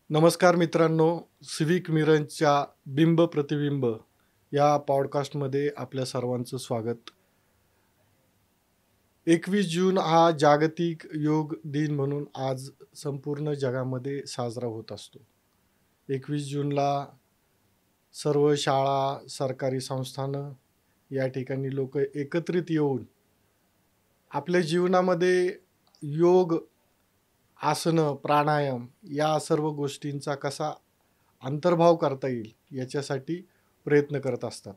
नमस्कार मित्रांनो, सिविक मिररच्या बिंब प्रतिबिंब या पॉडकास्टमध्ये आपल्या सर्वांचं स्वागत. 21 जून हा जागतिक योग दिन म्हणून आज संपूर्ण जगामध्ये साजरा होत असतो. 21 जूनला सर्व शाळा, सरकारी संस्थानं या ठिकाणी लोक एकत्रित येऊन आपल्या जीवनामध्ये योग, आसनं, प्राणायाम या सर्व गोष्टींचा कसा अंतर्भाव करता येईल याच्यासाठी प्रयत्न करत असतात.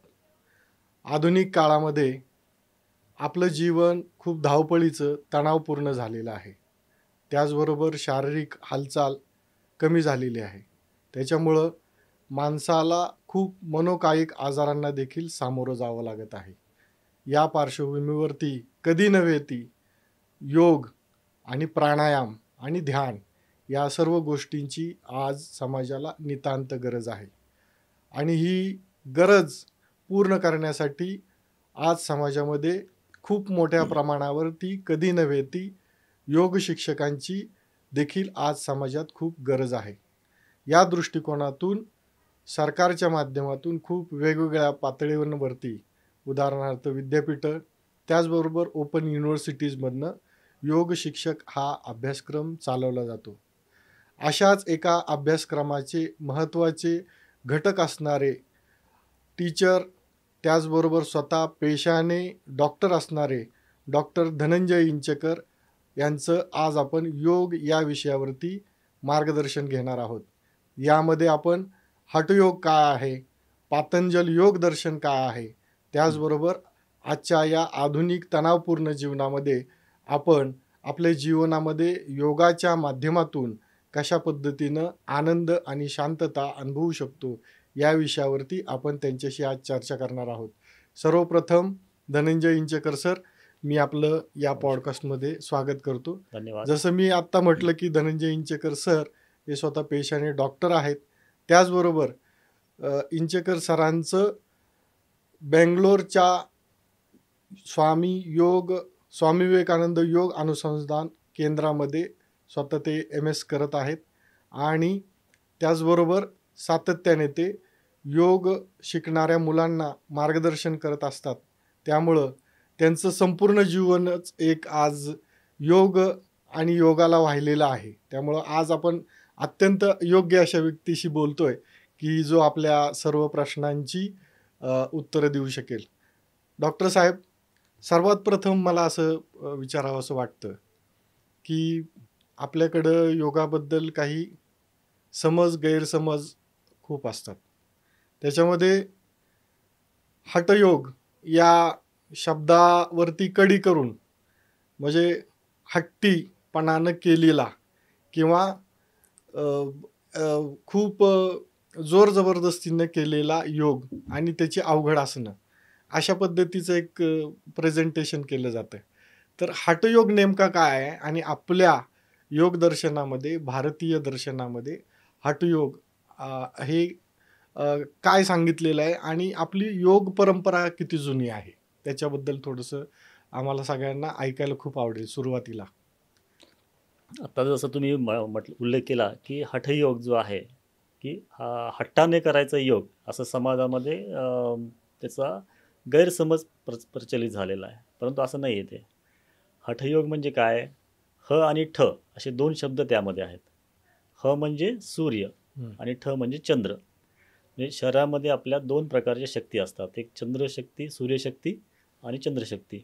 आधुनिक काळामध्ये आपलं जीवन खूप धावपळीचं, तणावपूर्ण झालेलं आहे. त्याचबरोबर शारीरिक हालचाल कमी झालेली आहे. त्याच्यामुळं माणसाला खूप मनोकायिक आजारांना देखील सामोरं जावं लागत आहे. या पार्श्वभूमीवरती कधी नव्हे ती योग आणि प्राणायाम आणि ध्यान या सर्व गोष्टींची आज समाजाला नितांत गरज आहे. आणि ही गरज पूर्ण करण्यासाठी आज समाजामध्ये खूप मोठ्या प्रमाणावरती कधी नव्हे ती योग शिक्षकांची देखील आज समाजात खूप गरज आहे. या दृष्टिकोनातून सरकारच्या माध्यमातून खूप वेगवेगळ्या पातळीवरती, उदाहरणार्थ विद्यापीठं, त्याचबरोबर ओपन युनिव्हर्सिटीजमधनं योग शिक्षक हा अभ्यासक्रम चालवला जातो. अशाच एका अभ्यासक्रमाचे महत्त्वाचे घटक असणारे टीचर, त्याचबरोबर स्वतः पेशाने डॉक्टर असणारे डॉक्टर धनंजय इंचकर यांचं आज आपण योग या विषयावरती मार्गदर्शन घेणार आहोत. यामध्ये आपण हठयोग काय आहे, पातंजल योग दर्शन काय आहे, त्याचबरोबर आजच्या या आधुनिक तणावपूर्ण जीवनामध्ये आपण आपल्या जीवनामध्ये योगाच्या माध्यमातून कशा पद्धतीनं आनंद आणि शांतता अनुभवू शकतो या विषयावरती आपण त्यांच्याशी आज चर्चा करणार आहोत. सर्वप्रथम धनंजय इंचकर सर, मी आपलं या पॉडकास्टमध्ये स्वागत करतो. धन्यवाद. जसं मी आत्ता म्हटलं की धनंजय इंचकर सर हे स्वतः पेशाने डॉक्टर आहेत. त्याचबरोबर इंचकर सरांचं बेंगलोरच्या स्वामी विवेकानंद योग अनुसंधान केंद्रामध्ये स्वतः ते MS करत आहेत आणि त्याचबरोबर सातत्याने ते योग शिकणाऱ्या मुलांना मार्गदर्शन करत असतात. त्यामुळं त्यांचं संपूर्ण जीवनच एक आज योग आणि योगाला वाहिलेलं आहे. त्यामुळं आज आपण अत्यंत योग्य अशा व्यक्तीशी बोलतोय की जो आपल्या सर्व प्रश्नांची उत्तरं देऊ शकेल. डॉक्टर साहेब, सर्वात प्रथम मला असं विचारावं असं वाटतं की आपल्याकडं योगाबद्दल काही गैरसमज खूप असतात. त्याच्यामध्ये हठयोग या शब्दावरती कडी करून म्हणजे हट्टीपणानं केलेला किंवा खूप जोर जबरदस्तीनं केलेला योग आणि त्याची अवघड आसनं अशा पद्धतीचं एक प्रेझेंटेशन केलं जातं. तर हठयोग नेमका काय आहे आणि आपल्या योग दर्शनामध्ये, भारतीय दर्शनामध्ये हठयोग हे काय सांगितलेलं आहे आणि आपली योग परंपरा किती जुनी आहे त्याच्याबद्दल थोडंसं आम्हाला सगळ्यांना ऐकायला खूप आवडेल सुरुवातीला. आता जसं तुम्ही उल्लेख केला की हठयोग जो आहे की हट्टाने करायचा योग असं समाजामध्ये त्याचा गैरसमज प्रचलित झालेला आहे. परंतु असं नाही आहे. ते हठयोग म्हणजे काय, ह आणि ठ असे दोन शब्द त्यामध्ये आहेत. ह म्हणजे सूर्य आणि ठ म्हणजे चंद्र. म्हणजे शरीरामध्ये आपल्या दोन प्रकारच्या शक्ती असतात, एक चंद्रशक्ती, सूर्यशक्ती आणि चंद्रशक्ती.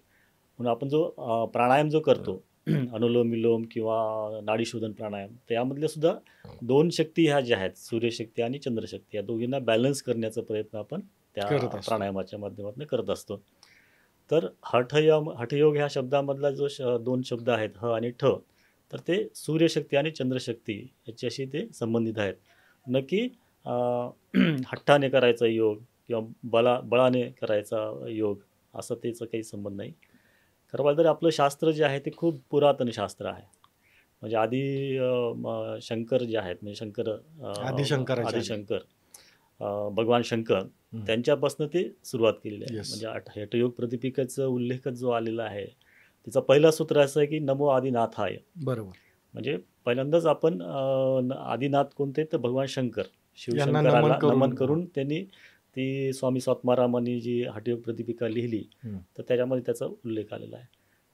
म्हणून आपण जो प्राणायाम जो करतो अनुलोम विलोम किंवा नाडीशोधन प्राणायाम, त्यामधल्या सुद्धा दोन शक्ती ह्या ज्या आहेत, सूर्यशक्ती आणि चंद्रशक्ती, या दोघींना बॅलन्स करण्याचा प्रयत्न आपण त्या प्राणायामाच्या माध्यमातून करत असतो. तर हठयोग ह्या शब्दामधला जो दोन शब्द आहेत ह आणि ठ, तर ते सूर्यशक्ती आणि चंद्रशक्ती याच्याशी ते संबंधित आहेत. नक्की हट्टाने करायचा योग किंवा बळाने करायचा योग असं त्याचा काही संबंध नाही. खरं पाहिलं तर आपलं शास्त्र जे आहे ते खूप पुरातन शास्त्र आहे. म्हणजे शंकर जे आहेत, म्हणजे आदिशंकर भगवान शंकर त्यांच्यापासून ते सुरुवात केलेली आहे. म्हणजे हठयोग प्रतिपिकेचा उल्लेख जो आलेला आहे त्याचा पहिला सूत्र असं आहे की नमो आदिनाथाय. बरोबर. म्हणजे पहिल्यांदाच आपण आदिनाथ कोणते तर भगवान शंकर यांना नमन शिवशंकराला करून नमन करून त्यांनी ती स्वामी स्वात्मारामांनी जी हठयोग प्रतिपिका लिहिली हं. तर त्याच्यामध्ये त्याचा उल्लेख आलेला आहे.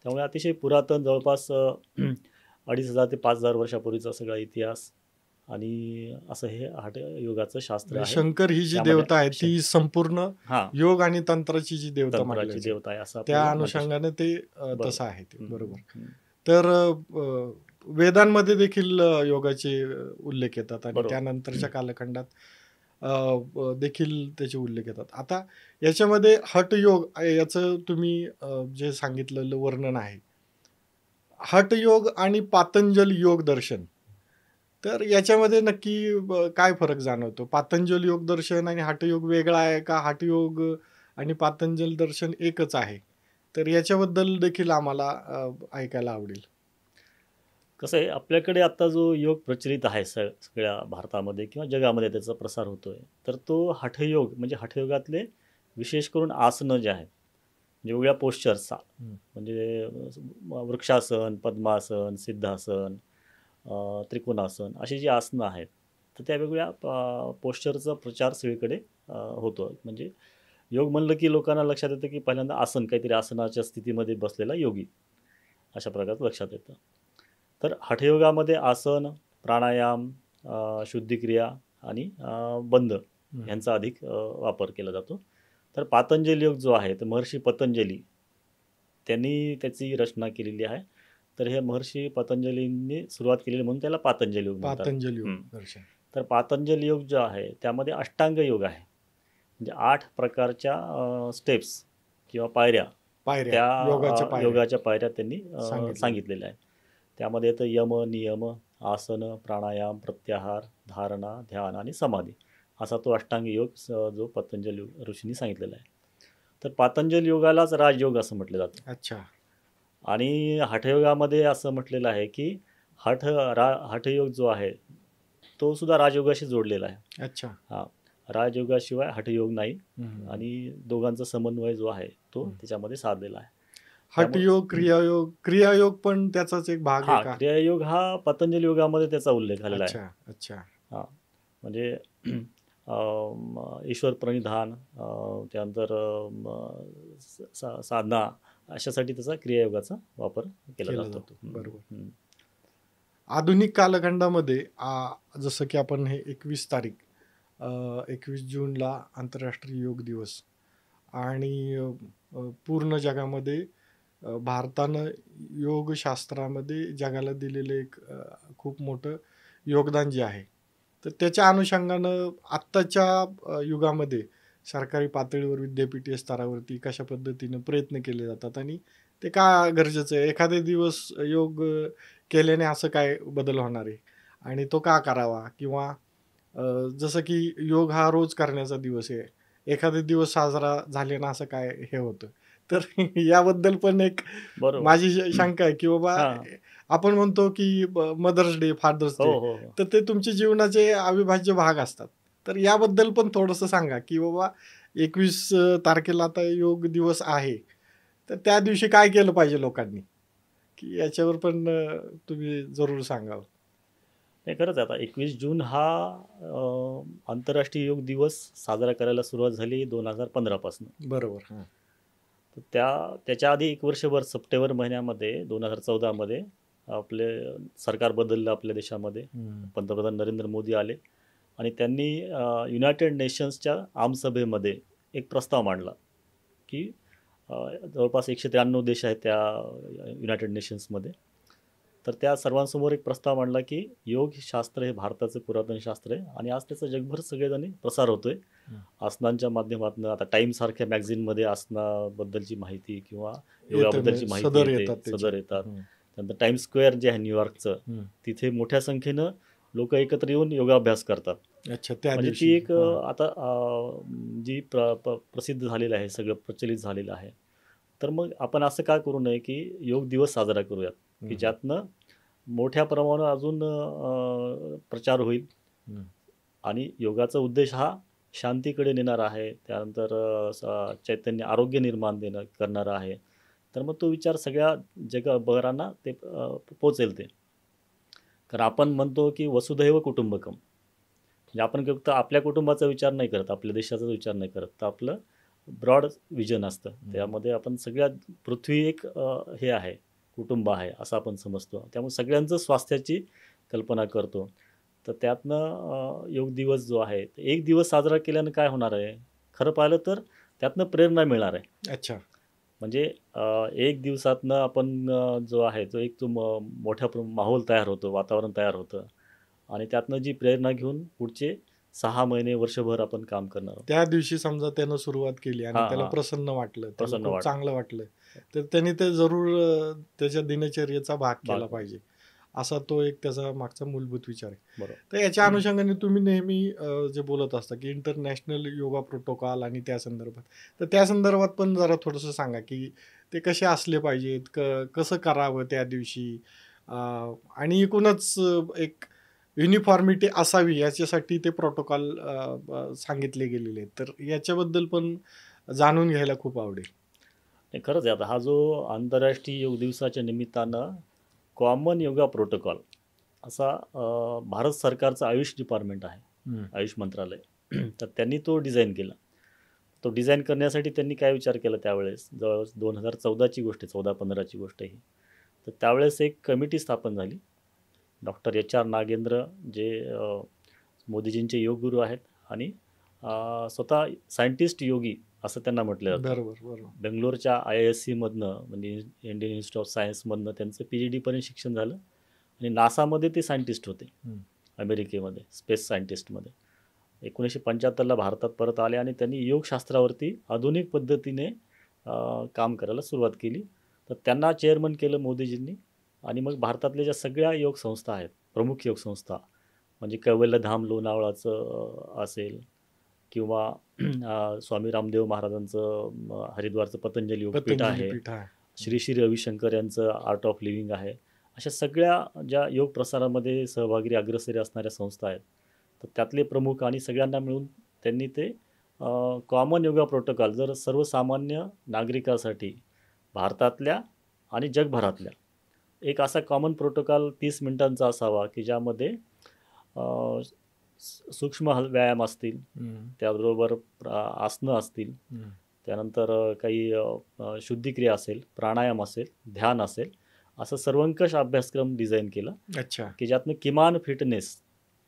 त्यामुळे अतिशय पुरातन जवळपास 2500 ते 5000 वर्षापूर्वीचा सगळा इतिहास आणि असं हे हठयोगाचं शास्त्र म्हणजे आहे. शंकर ही जी त्यामध्ये देवता आहे ती संपूर्ण हां योग आणि तंत्राची जी देवता मानली तंत्राची जाते. देवता आहे असं त्या आपल्याला म्हणता येईल. अनुषंगाने ते बरोबर. तसं आहे ते बरोबर. हम्म. तर वेदांमध्ये देखील योगाचे उल्लेख येतात आणि बरोबर. त्यानंतरच्या कालखंडात देखील त्याचे उल्लेख येतात. आता याच्यामध्ये हठयोग याचं तुम्ही जे सांगितलेलं वर्णन आहे, हठयोग आणि पातंजल योग दर्शन, तर याच्यामध्ये नक्की काय फरक जाणवतो? पातंजल योग दर्शन आणि हठयोग वेगळा आहे का? हठयोग आणि पातंजल दर्शन एकच आहे? तर याच्याबद्दल देखील आम्हाला ऐकायला आवडेल. कसं आहे आपल्याकडे आता जो योग प्रचलित आहे सगळ्या भारतामध्ये किंवा जगामध्ये त्याचा प्रसार होतोय तर तो हठयोग म्हणजे हठयोगातले विशेष करून आसनं जे आहेत म्हणजे वेगळ्या पोश्चर्स म्हणजे वृक्षासन, पद्मासन, सिद्धासन, त्रिकोणासन अशी जी आसनं आहेत तर त्या वेगवेगळ्या पोश्चरचा प्रचार सगळीकडे होतो. म्हणजे योग म्हणलं की लोकांना लक्षात येतं की पहिल्यांदा आसन, काहीतरी आसनाच्या स्थितीमध्ये बसलेला योगी अशा प्रकारचं लक्षात येतं. तर हठयोगामध्ये आसन, प्राणायाम, शुद्धिक्रिया आणि बंध यांचा अधिक वापर केला जातो. तर पातंजल योग जो आहे तर महर्षी पतंजली त्यांनी त्याची रचना केलेली आहे. तर हे महर्षी पतंजलींनी सुरुवात केलेली म्हणून त्याला पातंजल योग म्हणतात. पातंजल योग दर्शन. तर पातंजल योग जो आहे त्यामध्ये अष्टांग योग आहे. म्हणजे 8 प्रकारच्या स्टेप्स किंवा पायऱ्या पायऱ्या, योगाच्या त्या पायऱ्या योगाच्या पायऱ्या त्यांनी सांगितलेल्या. सांगितलेल्या आहेत. त्यामध्ये येतं यम, नियम, आसन, प्राणायाम, प्रत्याहार, धारणा, ध्यान आणि समाधी असा तो अष्टांग योग जो पतंजल ऋषींनी सांगितलेला आहे. तर पातंजल योगालाच राजयोग असं म्हटलं जातं. अच्छा. आणि हठयोगामध्ये असं म्हटलेलं आहे की हठयोग जो आहे तो सुद्धा राजयोगाशी जोडलेला आहे. अच्छा. हां, राजयोगाशिवाय हठयोग नाही हम्म. आणि दोघांचा समन्वय जो आहे तो त्याच्यामध्ये साधलेला आहे. हठयोग, क्रियायोग, क्रियायोग पण त्याचाच एक भाग आहे हा का? क्रियायोग हा पतंजली योगामध्ये त्याचा उल्लेख आलेला आहे. अच्छा अच्छा. हां म्हणजे ईश्वर प्रणिधान, त्यानंतर साधना अशासाठी त्याचा क्रियायोगाचा वापर केला केला जातो. जातो. बरोबर. हम्म. आधुनिक कालखंडामध्ये जसं की आपण हे 21 तारीख 21 जूनला आंतरराष्ट्रीय योग दिवस आणि पूर्ण जगामध्ये भारतानं योगशास्त्रामध्ये जगाला दिलेलं एक खूप मोठं योगदान जे आहे तर त्याच्या अनुषंगानं आत्ताच्या युगामध्ये सरकारी पातळीवर विद्यापीठीय स्तरावरती कशा पद्धतीनं प्रयत्न केले जातात आणि ते का गरजेचं आहे? एखादे दिवस योग केल्याने असं काय बदल होणार आहे आणि तो का करावा? किंवा जसं की योग हा रोज करण्याचा दिवस आहे, एखादे दिवस साजरा झाले ना असं काय हे होतं? तर याबद्दल पण एक बरोबर. माझी शंका आहे की बाबा हां. आपण म्हणतो की मदर्स डे, फादर्स हो डे, हो हो तर ते तुमच्या जीवनाचे अविभाज्य भाग असतात. तर याबद्दल पण थोडंसं सांगा की बाबा 21 तारखेला आता योग दिवस आहे, तर त्या दिवशी काय केलं पाहिजे लोकांनी? की याच्यावर पण तुम्ही जरूर सांगावं. नाही खरंच आहे. आता 21 जून हा आंतरराष्ट्रीय योग दिवस साजरा करायला सुरुवात झाली 2015 पासून. बरोबर. हां. तर त्याच्या आधी 1 वर्षभर सप्टेंबर महिन्यामध्ये 2014 मध्ये आपले सरकार बदललं आपल्या देशामध्ये. पंतप्रधान नरेंद्र मोदी आले आणि त्यांनी युनायटेड नेशन्सच्या आमसभेमध्ये एक प्रस्ताव मांडला की जवळपास 193 देश आहेत त्या युनायटेड नेशन्समध्ये. तर त्या सर्वांसमोर एक प्रस्ताव मांडला की योग शास्त्र हे भारताचं पुरातन शास्त्र आहे आणि आज त्याचा जगभर सगळेजणी प्रसार होतोय. आसनांच्या माध्यमातून आता टाइम सारख्या मॅगझिनमध्ये आसनाबद्दलची माहिती किंवा योगाबद्दलची माहिती सदर येते, येतात त्याचे. सदर येतात. त्यानंतर टाइम स्क्वेअर जे आहे न्यूयॉर्कचं तिथे मोठ्या संख्येनं लोक एकत्र येऊन योगाभ्यास करतात. अच्छा. त्या म्हणजे दिवशी ती एक आता जी प्रसिद्ध झालेलं आहे, सगळं प्रचलित झालेलं आहे. तर मग आपण असं का करू नये की योग दिवस साजरा करूयात की ज्यातनं मोठ्या प्रमाणावर अजून प्रचार होईल आणि योगाचा उद्देश हा शांतीकडे नेणारा आहे. त्यानंतर चैतन्य, आरोग्य निर्माण करणारा आहे. तर मग तो विचार सगळ्या जगभरांना ते पोचेल ते. कारण आपण म्हणतो की वसुधैव कुटुंबकम, म्हणजे आपण फक्त आपल्या कुटुंबाचा विचार नाही करत, आपल्या देशाचा विचार नाही करत, तर आपलं ब्रॉड विजन असतं. त्यामध्ये आपण सगळ्या पृथ्वी एक हे आहे, कुटुंब आहे असं आपण समजतो. त्यामुळे सगळ्यांचं स्वास्थ्याची कल्पना करतो. तर त्यातनं योग दिवस जो आहे, एक दिवस साजरा केल्यानं काय होणार आहे, खरं पाहिलं तर त्यातनं प्रेरणा मिळणार आहे. अच्छा. म्हणजे एक दिवसातनं आपण जो आहे तो एक तो मोठ्या माहोल तयार होतो, वातावरण तयार होतं आणि त्यातनं जी प्रेरणा घेऊन पुढचे 6 महिने, वर्षभर आपण काम करणार आहोत. त्या दिवशी समजा त्यानं सुरुवात केली आणि हां, त्याला हां. प्रसन्न वाटलं, त्याला प्रसन्न खूप वाटलं. चांगलं वाटलं, तर त्यांनी ते जरूर त्याच्या दिनचर्येचा भाग केला भाग. पाहिजे. असा तो एक त्याचा मागचा मूलभूत विचार आहे. बरोबर. तर याच्या अनुषंगाने तुम्ही नेहमी जे बोलत असता की इंटरनॅशनल योगा प्रोटोकॉल आणि त्या संदर्भात, तर त्या संदर्भात पण जरा थोडंसं सांगा की ते कसे असले पाहिजेत, कसं करावं त्या दिवशी, आणि एकूणच एक युनिफॉर्मिटी असावी याच्यासाठी ते प्रोटोकॉल सांगितले गेलेले आहेत. तर याच्याबद्दल पण जाणून घ्यायला खूप आवडेल. नाही, खरंच आहे. आता हा जो आंतरराष्ट्रीय योग दिवसाच्या निमित्तानं कॉमन योगा प्रोटोकॉल असा भारत सरकारचं आयुष डिपार्टमेंट आहे, आयुष मंत्रालय. तर त्यांनी तो डिझाईन केला. तो डिझाईन करण्यासाठी त्यांनी काय विचार केला त्यावेळेस, जवळपास 2014ची गोष्ट आहे, 14-15ची गोष्ट ही. तर त्यावेळेस एक कमिटी स्थापन झाली. डॉक्टर HR नागेंद्र जे मोदीजींचे योगगुरू आहेत आणि स्वतः सायंटिस्ट योगी असं त्यांना म्हटलं जातं. बरोबर बरोबर. बेंगलोरच्या IISc मधनं, म्हणजे इंडियन इन्स्टिट्यूट ऑफ सायन्समधनं त्यांचं PhD पर्यंत शिक्षण झालं आणि नासामध्ये ते सायंटिस्ट होते, अमेरिकेमध्ये स्पेस सायंटिस्टमध्ये. 1975ला भारतात परत आले आणि त्यांनी योगशास्त्रावरती आधुनिक पद्धतीने काम करायला सुरुवात केली. तर त्यांना चेअरमन केलं मोदीजींनी आणि मग भारतातल्या ज्या सगळ्या योग संस्था आहेत, प्रमुख योग संस्था, म्हणजे कैवल्यधाम लोणावळाचं असेल किंवा स्वामी रामदेव महाराजांचं हरिद्वारचं पतंजली योगपीठ आहे, पीठ आहे. श्री श्री रविशंकर यांचं आर्ट ऑफ लिव्हिंग आहे. अशा सगळ्या ज्या योग प्रसारामध्ये सहभागी अग्रेसरी असणाऱ्या संस्था आहेत, तर त्यातले प्रमुख आणि सगळ्यांना मिळून त्यांनी ते कॉमन योगा प्रोटोकॉल जर सर्वसामान्य नागरिकासाठी भारतातल्या आणि जगभरातल्या एक असा कॉमन प्रोटोकॉल 30 मिनिटांचा असावा की ज्यामध्ये सूक्ष्म व्यायाम असतील, त्याबरोबर आसनं असतील, त्यानंतर काही शुद्धिक्रिया असेल, प्राणायाम असेल, ध्यान असेल, असं सर्वंकष अभ्यासक्रम डिझाईन केला. अच्छा. की ज्यातनं किमान फिटनेस,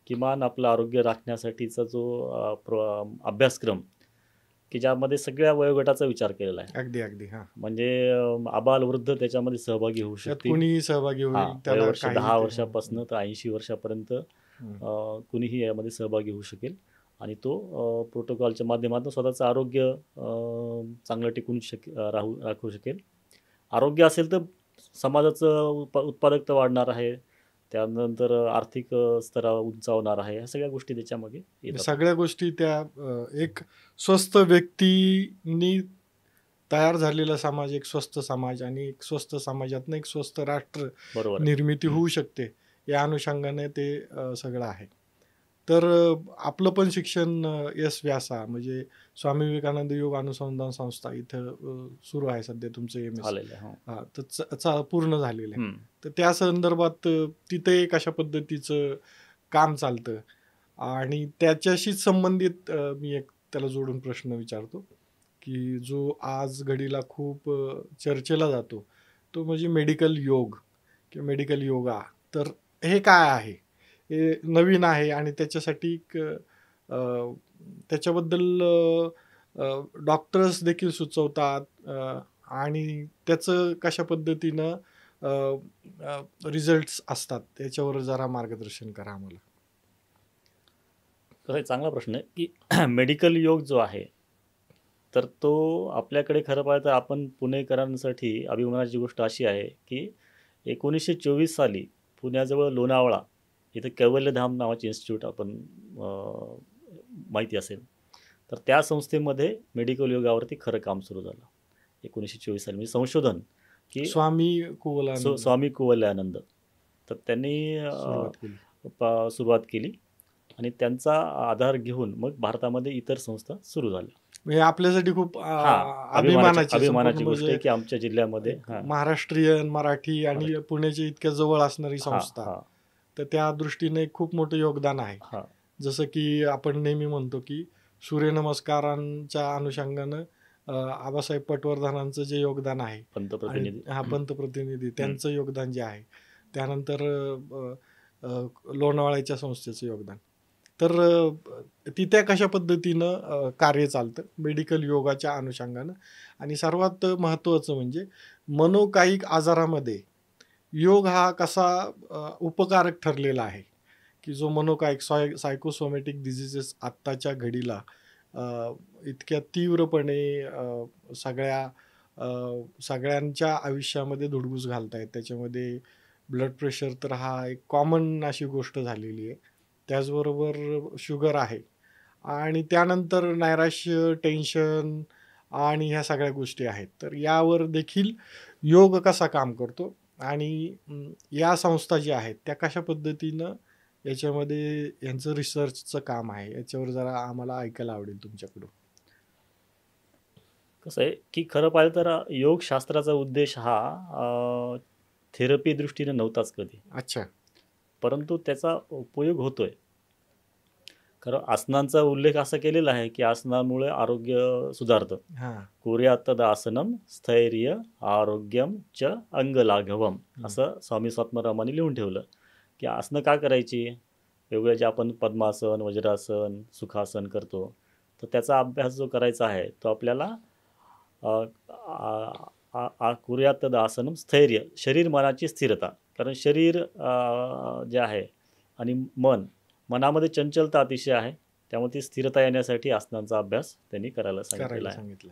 किमान आपलं आरोग्य राखण्यासाठीचा जो अभ्यासक्रम की ज्यामध्ये सगळ्या वयोगटाचा विचार केलेला आहे. अगदी अगदी. हां, म्हणजे आबाल वृद्ध त्याच्यामध्ये सहभागी होऊ शकतील. कुणीही सहभागी होईल. वयोवर्ष 10 वर्षापासून तर 80 वर्षापर्यंत कुणीही यामध्ये सहभागी होऊ शकेल आणि तो प्रोटोकॉलच्या माध्यमातून स्वतःचं आरोग्य चांगलं टिकून राखू शकेल. आरोग्य असेल तर समाजाचं उत्पादकता वाढणार आहे, त्यानंतर आर्थिक स्तर उंचावणार आहे. ह्या सगळ्या गोष्टी त्याच्यामागे येतात. सगळ्या गोष्टी त्या एक स्वस्थ व्यक्तींनी तयार झालेला समाज, एक स्वस्थ समाज आणि एक स्वस्थ समाजातनं एक स्वस्थ राष्ट्र बरोबर निर्मिती होऊ शकते, या अनुषंगाने ते सगळं आहे. तर आपलं पण शिक्षण एस व्यासा म्हणजे स्वामी विवेकानंद योग अनुसंधान संस्था इथं सुरू आहे सध्या तुमचं MS. हां, तर पूर्ण झालेलं आहे. तर त्या संदर्भात तिथे एक अशा पद्धतीचं काम चालतं आणि त्याच्याशीच संबंधित मी एक त्याला जोडून प्रश्न विचारतो की जो आज घडीला खूप चर्चेला जातो तो म्हणजे मेडिकल योग किंवा मेडिकल योगा. तर हे काय आहे? हे नवीन आहे आणि त्याच्यासाठी त्याच्याबद्दल डॉक्टर्स देखील सुचवतात आणि त्याचं कशा पद्धतीनं रिझल्ट्स असतात त्याच्यावर जरा मार्गदर्शन करा आम्हाला. चांगला प्रश्न आहे की मेडिकल योग जो आहे तर तो आपल्याकडे खरं पाहिलं तर आपण पुणेकरांसाठी अभिमानाची गोष्ट अशी आहे की 1924 साली पुण्याजवळ लोणावळा इथं कैवल्यधाम नावाचे इन्स्टिट्यूट आपण माहिती असेल, तर त्या संस्थेमध्ये मेडिकल योगावरती खरं काम सुरू झालं 1924 साली. म्हणजे संशोधन की स्वामी कुवलयानंद, तर त्यांनी सुरुवात केली आणि त्यांचा आधार घेऊन मग भारतामध्ये इतर संस्था सुरू झाल्या. म्हणजे आपल्यासाठी खूप अभिमानाची गोष्ट आहे की आमच्या जिल्ह्यामध्ये महाराष्ट्रीयन मराठी आणि पुण्याच्या इतक्या जवळ असणारी संस्था तर त्या दृष्टीने खूप मोठं योगदान आहे. हां. जसं की आपण नेहमी म्हणतो की सूर्यनमस्कारांच्या अनुषंगानं आबासाहेब पटवर्धनांचं जे योगदान आहे आणि पंतप्रतिनिधी. पंतप्रतिनिधी हं. त्यांचं योगदान जे आहे, त्यानंतर लोणावळ्याच्या संस्थेचं योगदान. तर तिथे कशा पद्धतीनं कार्य चालतं मेडिकल योगाच्या अनुषंगानं. आणि सर्वात महत्त्वाचं म्हणजे मनोकायिक आजारामध्ये योग हा कसा उपकारक ठरलेला आहे, की जो मनोकायिक सायकोसोमॅटिक डिझिजेस आत्ताच्या घडीला इतक्या तीव्रपणे सगळ्यांच्या आयुष्यामध्ये धुडगूस घालतायत. त्याच्यामध्ये ब्लड प्रेशर तर हा एक कॉमन अशी गोष्ट झालेली आहे. त्याचबरोबर शुगर आहे आणि त्यानंतर नैराश्य, टेन्शन आणि ह्या सगळ्या गोष्टी आहेत. तर यावर देखील योग कसा काम करतो आणि या संस्था ज्या आहेत त्या कशा पद्धतीनं याच्यामध्ये यांचं रिसर्चचं काम आहे, याच्यावर जरा आम्हाला ऐकायला आवडेल तुमच्याकडून. कसं आहे, की खरं पाहिलं तर योगशास्त्राचा उद्देश हा थेरपी दृष्टीने नव्हताच कधी. अच्छा. परंतु त्याचा उपयोग होतोय. खरं आसनांचा उल्लेख असा केलेला आहे, की आसनामुळे आरोग्य सुधारतं. हां. कुर्यात् तद् आसनं स्थैर्य आरोग्यम च अंगलाघवम असं स्वामी स्वात्मारामांनी लिहून ठेवलं, की आसनं का करायची? वेगवेगळे जे आपण पद्मासन, वज्रासन, सुखासन करतो, तर त्याचा अभ्यास जो करायचा आहे तो आपल्याला कुर्यात् तद् आसनं स्थैर्य, शरीर मनाची स्थिरता. कारण शरीर जे आहे आणि मनामध्ये चंचलता अतिशय आहे, त्यामुळे ती स्थिरता येण्यासाठी आसनांचा अभ्यास त्यांनी करायला सांगितलेला आहे.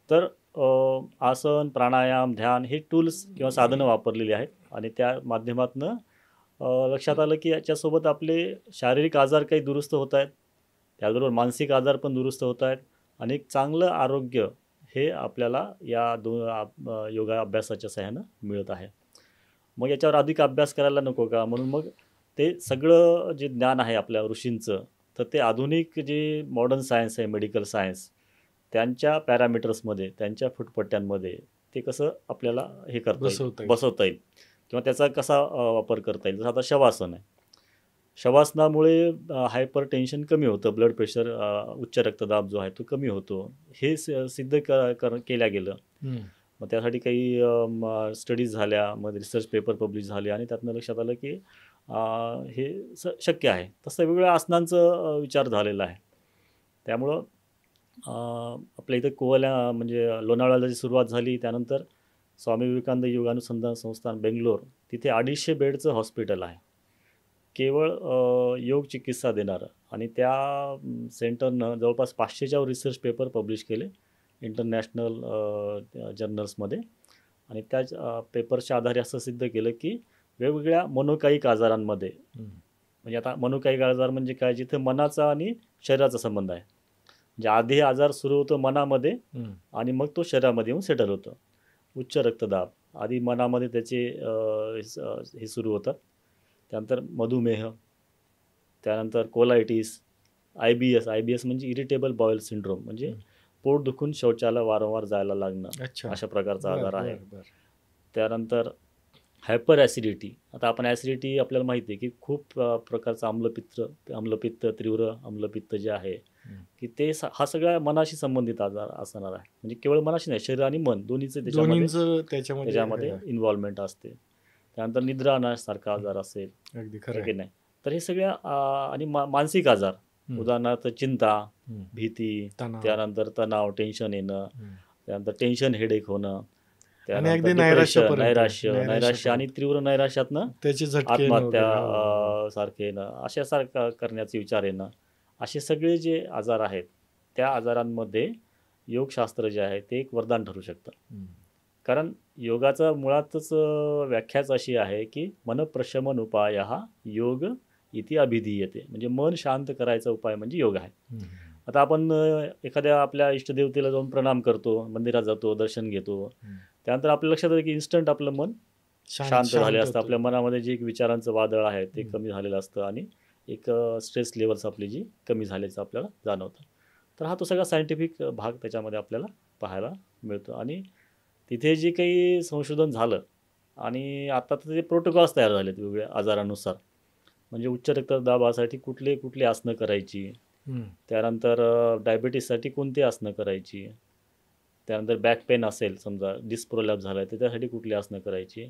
तर आसन, प्राणायाम, ध्यान हे टूल्स किंवा साधनं वापरलेली आहेत आणि त्या माध्यमातून लक्षात आलं की याच्यासोबत आपले शारीरिक आजार काही दुरुस्त होत आहेत, त्याचबरोबर मानसिक आजार पण दुरुस्त होत आहेत आणि एक चांगलं आरोग्य हे आपल्याला या योगा अभ्यासाच्या सहाय्यानं मिळत आहे. मग याच्यावर अधिक अभ्यास करायला नको का? म्हणून मग ते सगळं जे ज्ञान आहे आपल्या ऋषींचं, तर ते आधुनिक जे मॉडर्न सायन्स आहे, मेडिकल सायन्स, त्यांच्या पॅरामीटर्समध्ये, त्यांच्या फुटपट्ट्यांमध्ये ते कसं आपल्याला हे करता बसवता येईल किंवा त्याचा कसा वापर करता येईल. जसं आता शवासन आहे. शवासनामुळे हायपर टेन्शन कमी होतं, ब्लड प्रेशर, उच्च रक्तदाब जो आहे तो कमी होतो, हे सिद्ध केल्या गेलं. मग त्यासाठी काही स्टडीज झाल्या, मग रिसर्च पेपर पब्लिश झाले आणि त्यातनं लक्षात आलं की हे शक्य आहे. तसं वेगवेगळ्या आसनांचं विचार झालेला आहे. त्यामुळं आपल्या इथं म्हणजे लोणावळ्याला जी सुरुवात झाली, त्यानंतर स्वामी विवेकानंद योग अनुसंधान संस्थान बेंगलोर, तिथे 250 बेडचं हॉस्पिटल आहे, केवळ योग चिकित्सा देणारं. आणि त्या सेंटरनं जवळपास 500च्या रिसर्च पेपर पब्लिश केले इंटरनॅशनल जर्नल्समध्ये. आणि त्या पेपरच्या आधारे असं सिद्ध केलं की वेगवेगळ्या मनोकायिक आजारांमध्ये, म्हणजे आता मनोकायिक आजार म्हणजे काय, जिथे मनाचा आणि शरीराचा संबंध आहे. म्हणजे आधी आजार सुरू होतो मनामध्ये आणि मग तो शरीरामध्ये येऊन सेटल होतं. उच्च रक्तदाब आधी मनामध्ये त्याचे हे सुरू होतात, त्यानंतर मधुमेह, त्यानंतर कोलायटिस, IBS म्हणजे इरिटेबल बाउल सिंड्रोम, म्हणजे पोट दुखून शौचाला वारंवार जायला लागणं, अशा प्रकारचा आजार आहे. त्यानंतर हायपर ॲसिडिटी. आता आपण ॲसिडिटी आपल्याला माहिती आहे की खूप प्रकारचं आम्लपित्त, तीव्र आम्लपित्त जे आहे की ते हा सगळ्या मनाशी संबंधित आजार असणार आहे. म्हणजे केवळ मनाशी नाही, शरीर आणि मन दोन्हीचं त्याच्यामध्ये इन्व्हॉल्वमेंट असते. त्यानंतर निद्रा नाशासारखा आजार असेल, की नाही. तर हे सगळ्या आणि मानसिक आजार, उदाहरणार्थ चिंता, भीती, त्यानंतर तणाव, टेन्शन येणं, त्यानंतर टेन्शन हेडेक होणं, त्यानंतर नैराश्य आणि तीव्र नैराश्यातनं आत्महत्या सारखे येणं, अशासारखं करण्याचे विचार येणं, असे सगळे जे आजार आहेत त्या आजारांमध्ये योगशास्त्र जे आहे ते एक वरदान ठरू शकतं. कारण योगाचा मुळातच व्याख्याच अशी आहे की मनप्रशमन उपायः योग इति अभिधीयते, म्हणजे मन शांत करायचा उपाय म्हणजे योग आहे. आता आपण एखाद्या आपल्या इष्टदेवतेला जाऊन प्रणाम करतो, मंदिरात जातो, दर्शन घेतो, त्यानंतर आपल्या लक्षात आलं की इन्स्टंट आपलं मन शांत झाले असतं. आपल्या मनामध्ये जे एक विचारांचं वादळ आहे ते कमी झालेलं असतं आणि एक स्ट्रेस लेवल्स आपली जी कमी झाल्याचं आपल्याला जाणवतं. तर हा तो सगळा सायंटिफिक भाग त्याच्यामध्ये आपल्याला पाहायला मिळतो. आणि तिथे जे काही संशोधन झालं आणि आता तर ते प्रोटोकॉल्स तयार झालेत वेगवेगळ्या आजारानुसार. म्हणजे उच्च रक्तदाबासाठी कुठले कुठली आसनं करायची, हं. त्यानंतर डायबिटीससाठी कोणती आसनं करायची, त्यानंतर बॅक पेन असेल समजा डिस्क प्रोलॅप्स झाला आहे तर त्यासाठी कुठली आसनं करायची,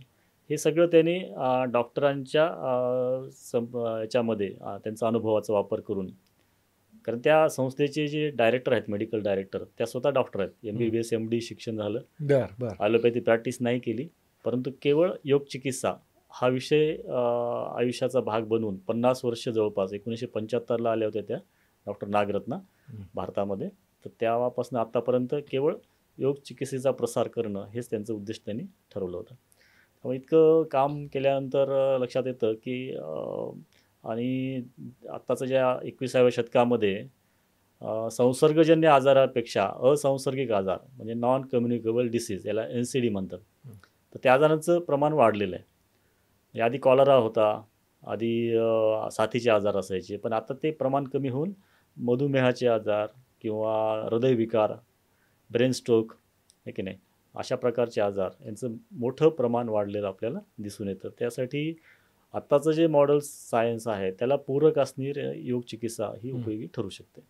हे सगळं त्यांनी डॉक्टरांच्या याच्यामध्ये त्यांचा अनुभवाचा वापर करून, कारण त्या संस्थेचे जे डायरेक्टर आहेत, मेडिकल डायरेक्टर, त्या स्वतः डॉक्टर आहेत. MBBS MD शिक्षण झालं, बर. ॲलोपॅथी प्रॅक्टिस नाही केली, परंतु केवळ योग चिकित्सा हा विषय आयुष्याचा भाग बनवून 50 वर्ष जवळपास 1975ला आल्या होत्या त्या डॉक्टर नागरत्ना भारतामध्ये. तर तेव्हापासून आत्तापर्यंत केवळ योग चिकित्सेचा प्रसार करणं हेच त्यांचं उद्दिष्ट त्यांनी ठरवलं होतं. त्यामुळे इतकं काम केल्यानंतर लक्षात येतं की आणि आत्ताचं ज्या 21व्या शतकामध्ये संसर्गजन्य आजारापेक्षा असंसर्गिक आजार म्हणजे नॉन कम्युनिकेबल डिसीज, याला NCD म्हणतात, तर त्या आजारांचं प्रमाण वाढलेलं आहे. आधी कॉलरा होता, आधी साथीचे आजार असायचे, पण आता ते प्रमाण कमी होऊन मधुमेहाचे आजार किंवा हृदयविकार, ब्रेन स्ट्रोक, हे की नाही, अशा प्रकारचे आजार यांचं मोठं प्रमाण वाढलेलं आपल्याला दिसून येतं. त्यासाठी आत्ताचं जे मॉडर्न सायन्स आहे त्याला पूरक असणारी योग चिकित्सा ही उपयोगी ठरू शकते.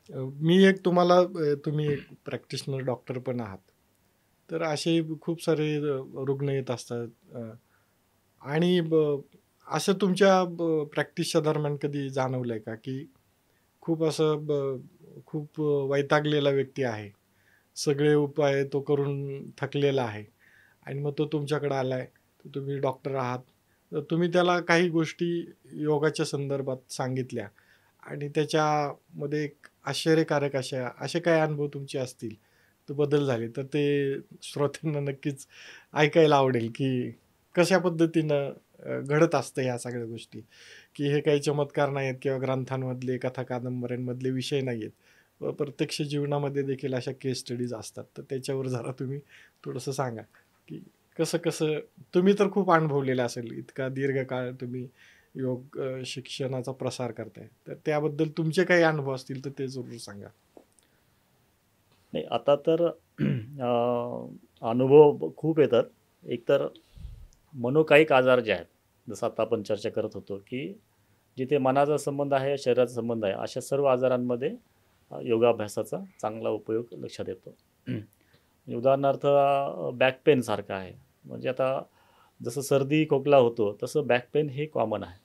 मी एक तुम्हाला तुम्ही एक प्रॅक्टिशनर डॉक्टर पण आहात, तर असे खूप सारे रुग्ण येत असतात आणि असं तुमच्या प्रॅक्टिसच्या दरम्यान कधी जाणवलं आहे का की खूप असं खूप वैतागलेला व्यक्ती आहे, सगळे उपाय तो करून थकलेला आहे आणि मग तो तुमच्याकडे आला आहे, तर तुम्ही डॉक्टर आहात, तर तुम्ही त्याला काही गोष्टी योगाच्या संदर्भात सांगितल्या आणि त्याच्यामध्ये एक आश्चर्यकारक असे काही अनुभव तुमचे असतील, तर बदल झाले, तर ते श्रोत्यांना नक्कीच ऐकायला आवडेल की कशा पद्धतीनं घडत असतं ह्या सगळ्या गोष्टी, की हे काही चमत्कार नाही आहेत किंवा ग्रंथांमधले कथा कादंबऱ्यांमधले विषय नाही आहेत, प्रत्यक्ष जीवनामध्ये देखील अशा केस स्टडीज असतात. तर त्याच्यावर जरा तुम्ही थोडंसं सांगा की कसं कसं तुम्ही तर खूप अनुभवलेलं असेल, इतका दीर्घकाळ तुम्ही योग शिक्षणाचा प्रसार करताय, तर त्याबद्दल तुमचे काही अनुभव असतील तर ते जरूर सांगा. नाही, आता तर अनुभव खूप येतात. एकतर मनोकायिक आजार जे आहेत, जसं आता आपण चर्चा करत होतो की जिथे मनाचा संबंध आहे, शरीराचा संबंध आहे, अशा सर्व आजारांमध्ये योगाभ्यासाचा चांगला उपयोग लक्षात येतो. म्हणजे उदाहरणार्थ बॅक पेन सारखं आहे. म्हणजे आता जसं सर्दी खोकला होतो तसं बॅक पेन हे कॉमन आहे.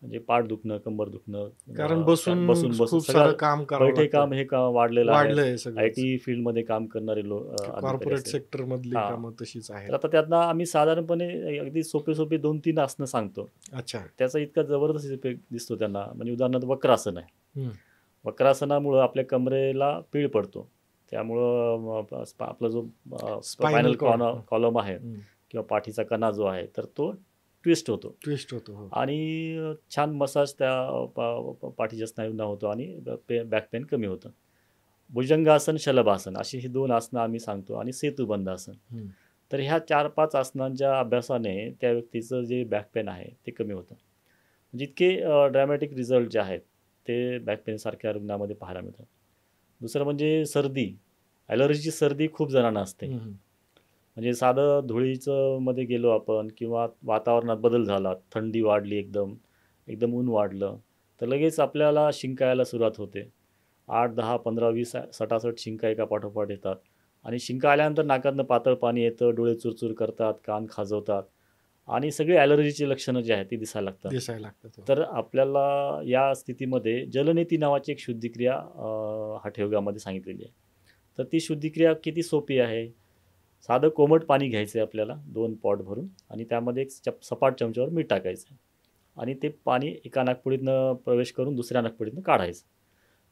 म्हणजे पाठ दुखणं, कंबर दुखणं, कारण बसून बसून बसून खूप सारं सगळं काम करावं बैठे काम लागतं, हे वाढलेलं आहे. वाढलंय सगळं. IT फील्डमध्ये काम करणारे अधिकारी कॉर्पोरेट असतील. सेक्टर मधली हां. कामं तशीच आहेत. तर आता त्यातनं आम्ही साधारणपणे अगदी सोपे 2-3 आसनं सांगतो. अच्छा. त्याचा इतका जबरदस्त इफेक्ट दिसतो त्यांना. म्हणजे उदाहरणार्थ वक्रासन आहे. हं. वक्रासनामुळं आपल्या कमरेला पीळ पडतो. त्यामुळं आपला जो स्पायनल स्पायनल कॉर्ड कॉलम आहे किंवा पाठीचा कणा जो आहे तर तो ट्विस्ट होतो ट्विस्ट होतो. हो. आणि छान मसाज त्या पाठीच्या स्नायूंना होतो आणि बॅक पेन कमी होतं. भुजंगासन, शलभासन अशी ही 2 आसनं आम्ही सांगतो आणि सेतुबंध आसन. हं. तर ह्या 4-5 आसनांच्या अभ्यासाने त्या व्यक्तीचं जे बॅक पेन आहे ते कमी होतं. म्हणजे इतके ड्रॅमॅटिक रिझल्ट जे आहेत ते बॅक पेनसारख्या रुग्णामध्ये पाहायला मिळतात. दुसरं म्हणजे सर्दी, ॲलर्जीची सर्दी खूप जणांना असते. म्हणजे साधं धुळीचं मध्ये गेलो आपण किंवा वातावरणात बदल झाला, थंडी वाढली, एकदम ऊन वाढलं, तर लगेच आपल्याला शिंका यायला सुरुवात होते. 8, 10, 15, 20 सटासट शिंका एका पाठोपाठ येतात आणि शिंका आल्यानंतर नाकातनं पातळ पाणी येतं, डोळे चुरचूर करतात, कान खाजवतात आणि सगळी ॲलर्जीची लक्षणं जी आहेत ती दिसायला लागतात. हो. तर आपल्याला या स्थितीमध्ये जलनेती नावाची एक शुद्धिक्रिया हठयोगामध्ये सांगितलेली आहे. तर ती शुद्धिक्रिया किती सोपी आहे. साधं कोमट पाणी घ्यायचं आहे आपल्याला 2 पॉट भरून आणि त्यामध्ये एक सपाट चमच्यावर मीठ टाकायचं आहे आणि ते पाणी एका नाकपुडीतनं प्रवेश करून दुसऱ्या नाकपुडीतनं काढायचं.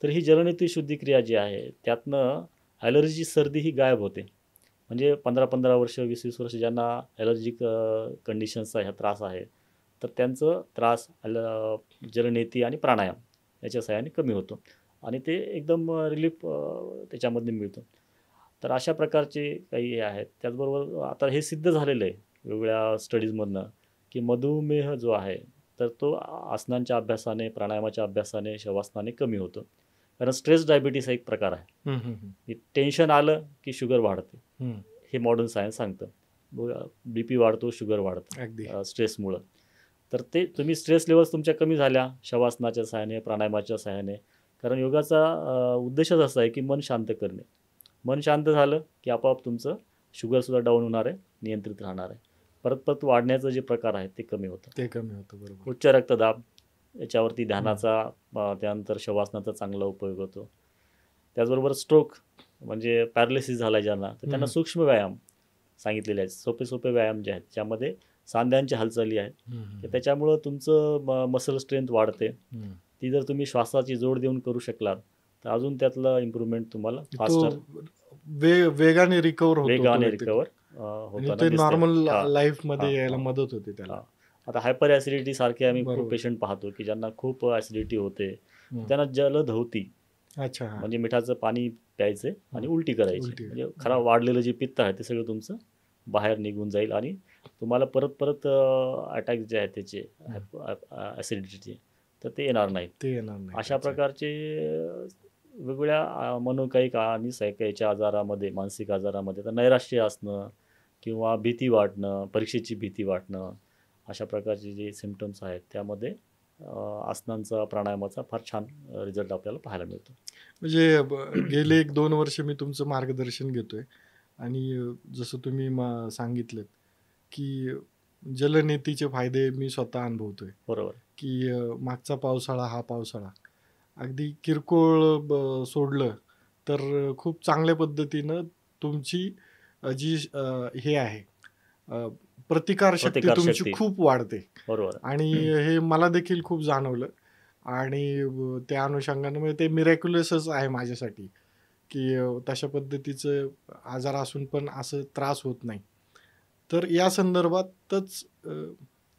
तर ही जलनेती शुद्धिक्रिया जी आहे त्यातनं ॲलर्जीची सर्दी ही गायब होते. म्हणजे 15-15 वर्ष, 20-20 वर्ष ज्यांना ॲलर्जिक कंडिशन्सचा ह्या त्रास आहे, तर त्यांचं त्रास जलनेती आणि प्राणायाम याच्या सहाय्याने कमी होतो आणि ते एकदम रिलीफ त्याच्यामधून मिळतं. तर अशा प्रकारचे काही हे आहेत. त्याचबरोबर आता हे सिद्ध झालेलं आहे वेगवेगळ्या स्टडीजमधनं की मधुमेह जो आहे तर तो आसनांच्या अभ्यासाने, प्राणायामाच्या अभ्यासाने, शवासनाने कमी होतो. कारण स्ट्रेस डायबिटीस हा एक प्रकार आहे. टेन्शन आलं की शुगर वाढते, हे मॉडर्न सायन्स सांगतं. बी पी वाढतो, शुगर वाढतं अगदी. स्ट्रेसमुळं. तर ते तुम्ही स्ट्रेस लेवल्स तुमच्या कमी झाल्या शवासनाच्या सहाय्याने, प्राणायामाच्या सहाय्याने. कारण योगाचा उद्देशच असा आहे की मन शांत करणे. मन शांत झालं की आपोआप तुमचं शुगरसुद्धा डाऊन होणार आहे, नियंत्रित राहणार आहे. परत परत वाढण्याचं जे प्रकार आहे ते कमी होतं. ते कमी होतं, बरोबर. उच्च रक्तदाब याच्यावरती ध्यानाचा त्यानंतर शवासनाचा चांगला उपयोग होतो. त्याचबरोबर स्ट्रोक म्हणजे पॅरालिसिस झाला ज्यांना, तर त्यांना सूक्ष्म व्यायाम सांगितलेले आहेत. सोपे सोपे व्यायाम जे आहेत ज्यामध्ये सांध्यांच्या हालचाली आहेत, तर त्याच्यामुळं तुमचं मसल स्ट्रेंथ वाढते. ती जर तुम्ही श्वासाची जोड देऊन करू शकलात तर अजून त्यातलं इम्प्रूव्हमेंट तुम्हाला फास्टर वेगाने रिकवर होतो, वेगाने व्यक्ती. रिकवर आणि होताना ते दिसतंय. नॉर्मल हां, लाईफ मध्ये हां, यायला हां, मदत होते त्याला. हां. आता हायपर ॲसिडिटी सारखे आम्ही खूप बरोबर. पेशंट पाहतो की ज्यांना खूप ॲसिडिटी होते, हम्म. त्यांना जलधवती अच्छा, हा. म्हणजे मिठाचं पाणी प्यायचे आणि उलटी करायची. उलटी. म्हणजे खराब वाढलेलं जे पित्त आहे ते सगळं तुमचं बाहेर निघून जाईल आणि तुम्हाला परत परत अटॅक जे आहेत त्याचे ॲसिडिटीचे तर ते येणार नाहीत. ते येणार नाही. अशा अच्छा. प्रकारचे वेगवेगळ्या मनोकायिक आणि सायकायच्या आजारामध्ये, मानसिक आजारामध्ये तर नैराश्य असणं किंवा भीती वाटणं, परीक्षेची भीती वाटणं, अशा प्रकारचे जे सिम्पटम्स आहेत त्यामध्ये आसनांचा, प्राणायामाचा फार छान रिझल्ट आपल्याला पाहायला मिळतो. म्हणजे गेले 1-2 वर्ष मी तुमचं मार्गदर्शन घेतोय आणि जसं तुम्ही सांगितलं की जलनेतीचे फायदे मी स्वतः अनुभवतोय बरोबर. की मागचा पावसाळा, हा पावसाळा अगदी किरकोळ सोडलं तर खूप चांगल्या पद्धतीनं तुमची जी हे आहे प्रतिकारशक्ती तुमची प्रतिकारशक्ती. खूप वाढते. बरोबर. आणि हे मला देखील खूप जाणवलं आणि त्या अनुषंगाने म्हणजे ते मिरॅक्युलसच आहे माझ्यासाठी की तशा पद्धतीचं आजार असून पण असं त्रास होत नाही. तर या संदर्भातच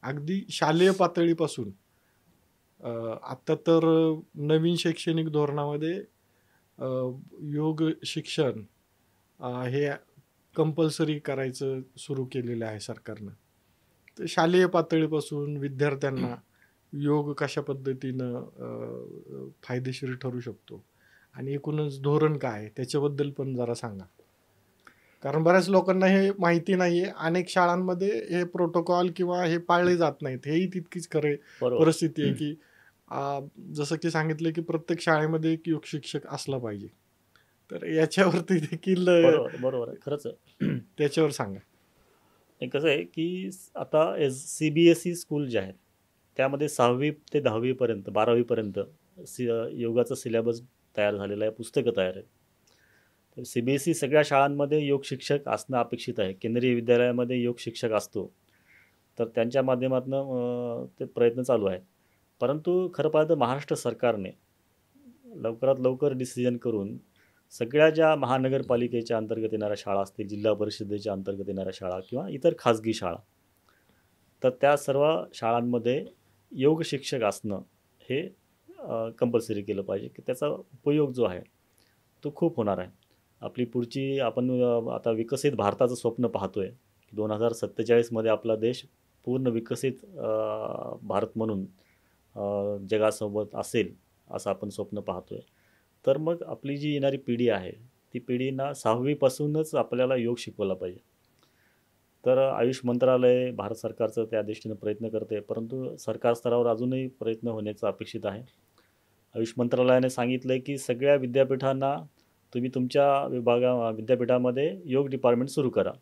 अगदी शालेय पातळीपासून आत्ता तर नवीन शैक्षणिक धोरणामध्ये योग शिक्षण हे कंपल्सरी करायचं सुरू केलेलं आहे सरकारनं. तर शालेय पातळीपासून विद्यार्थ्यांना योग कशा पद्धतीनं फायदेशीर ठरू शकतो आणि एकूणच धोरण काय आहे त्याच्याबद्दल पण जरा सांगा. कारण बऱ्याच लोकांना हे माहिती नाहीये. अनेक शाळांमध्ये हे प्रोटोकॉल किंवा हे पाळले जात नाहीत. हेही तितकीच खरे बरोबर. परिस्थिती आहे की जसं की सांगितलं की प्रत्येक शाळेमध्ये एक योग शिक्षक असला पाहिजे. तर याच्यावरती देखील बरोबर, बरोबर आहे. खरंच आहे. त्याच्यावर सांगा. हे कसं आहे की आता CBSE स्कूल जे आहेत त्यामध्ये 6वी ते 10वी पर्यंत, 12वी पर्यंत योगाचा सिलेबस तयार झालेला आहे, पुस्तकं तयार आहेत. तर CBSE सगळ्या शाळांमध्ये योग शिक्षक असणं अपेक्षित आहे. केंद्रीय विद्यालयामध्ये योग शिक्षक असतो, तर त्यांच्या माध्यमातून ते प्रयत्न चालू आहेत. परंतु खरं पाहिलं तर महाराष्ट्र सरकारने लवकरात लवकर डिसिजन करून सगळ्या ज्या महानगरपालिकेच्या अंतर्गत येणाऱ्या शाळा असतील, जिल्हा परिषदेच्या अंतर्गत येणाऱ्या शाळा किंवा इतर खाजगी शाळा, तर त्या सर्व शाळांमध्ये योग शिक्षक असणं हे कंपल्सरी केलं पाहिजे की त्याचा उपयोग जो आहे तो खूप होणार आहे. आपली पुढची आपण आता विकसित भारताचं स्वप्न पाहतोय की 2047मध्ये आपला देश पूर्ण विकसित भारत म्हणून जगासोबत असेल असं आपण स्वप्न पाहतोय. तर मग आपली जी येणारी पिढी आहे ती पिढींना 6वीपासूनच आपल्याला योग शिकवला पाहिजे. तर आयुष मंत्रालय भारत सरकारचं त्या दृष्टीनं प्रयत्न करते, परंतु सरकार स्तरावर अजूनही प्रयत्न होण्याचं अपेक्षित आहे. आयुष मंत्रालयाने सांगितलं आहे की सगळ्या विद्यापीठांना तुम्ही तुमच्या विद्यापीठामध्ये योग डिपार्टमेंट सुरू करा.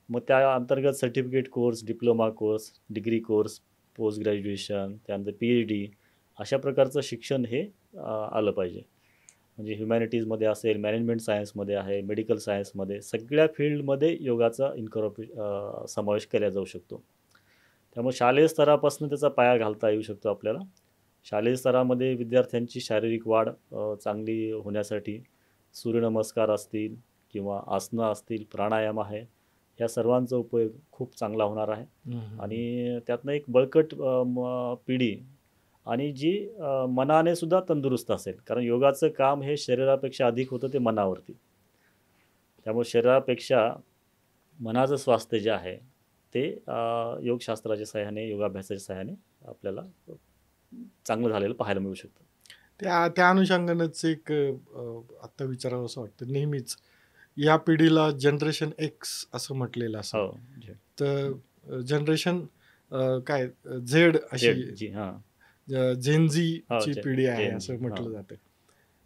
मग त्या अंतर्गत certificate course, diploma course, degree course, post graduation, त्यानंतर PhD अशा प्रकारचं शिक्षण हे आलं पाहिजे. म्हणजे ह्युमॅनिटीजमध्ये असेल, मॅनेजमेंट सायन्समध्ये आहे, मेडिकल सायन्समध्ये, सगळ्या फील्डमध्ये योगाचा समावेश केला जाऊ शकतो. त्यामुळे शालेय स्तरापासून त्याचा पाया घालता येऊ शकतो आपल्याला. शालेय स्तरामध्ये विद्यार्थ्यांची शारीरिक वाढ चांगली होण्यासाठी सूर्यनमस्कार असतील किंवा आसनं असतील, प्राणायाम आहे, या सर्वांचा उपयोग खूप चांगला होणार आहे. आणि त्यातनं एक बळकट पिढी आणि जी मनाने सुद्धा तंदुरुस्त असेल. कारण योगाचं काम हे शरीरापेक्षा अधिक होतं ते मनावरती. त्यामुळे शरीरापेक्षा मनाचं स्वास्थ्य जे आहे ते योगशास्त्राच्या सहाय्याने, योगाभ्यासाच्या सहाय्याने आपल्याला चांगलं झालेलं पाहायला मिळू शकतं. त्या अनुषंगानेच एक आत्ता विचारावं असं वाटतं नेहमीच या पिढीला जनरेशन एक्स असं म्हटलेलं असं. हो झेड तर जनरेशन काय झेड अशी जी हां हो झेनझीची पिढी आहे जेन असं जी म्हटलं हां जातं.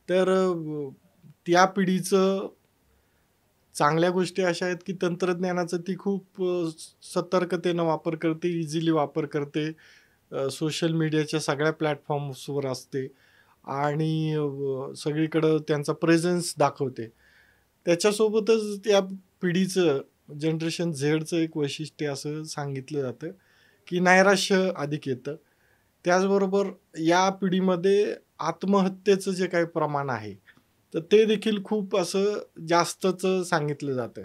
तर त्या पिढीचं चांगल्या गोष्टी अशा आहेत की तंत्रज्ञानाचा ती खूप सतर्कतेनं वापर करते, इझिली वापर करते, सोशल मीडियाच्या सगळ्या प्लॅटफॉर्म्सवर असते आणि सगळीकडं त्यांचा प्रेझेन्स दाखवते. त्याच्यासोबतच त्या पिढीचं जनरेशन झेडचं एक वैशिष्ट्य असं सांगितलं जातं की नैराश्य अधिक येतं. त्याचबरोबर या पिढीमध्ये आत्महत्येचं जे काही प्रमाण आहे, तर ते देखील खूप असं जास्तच सांगितलं जातं.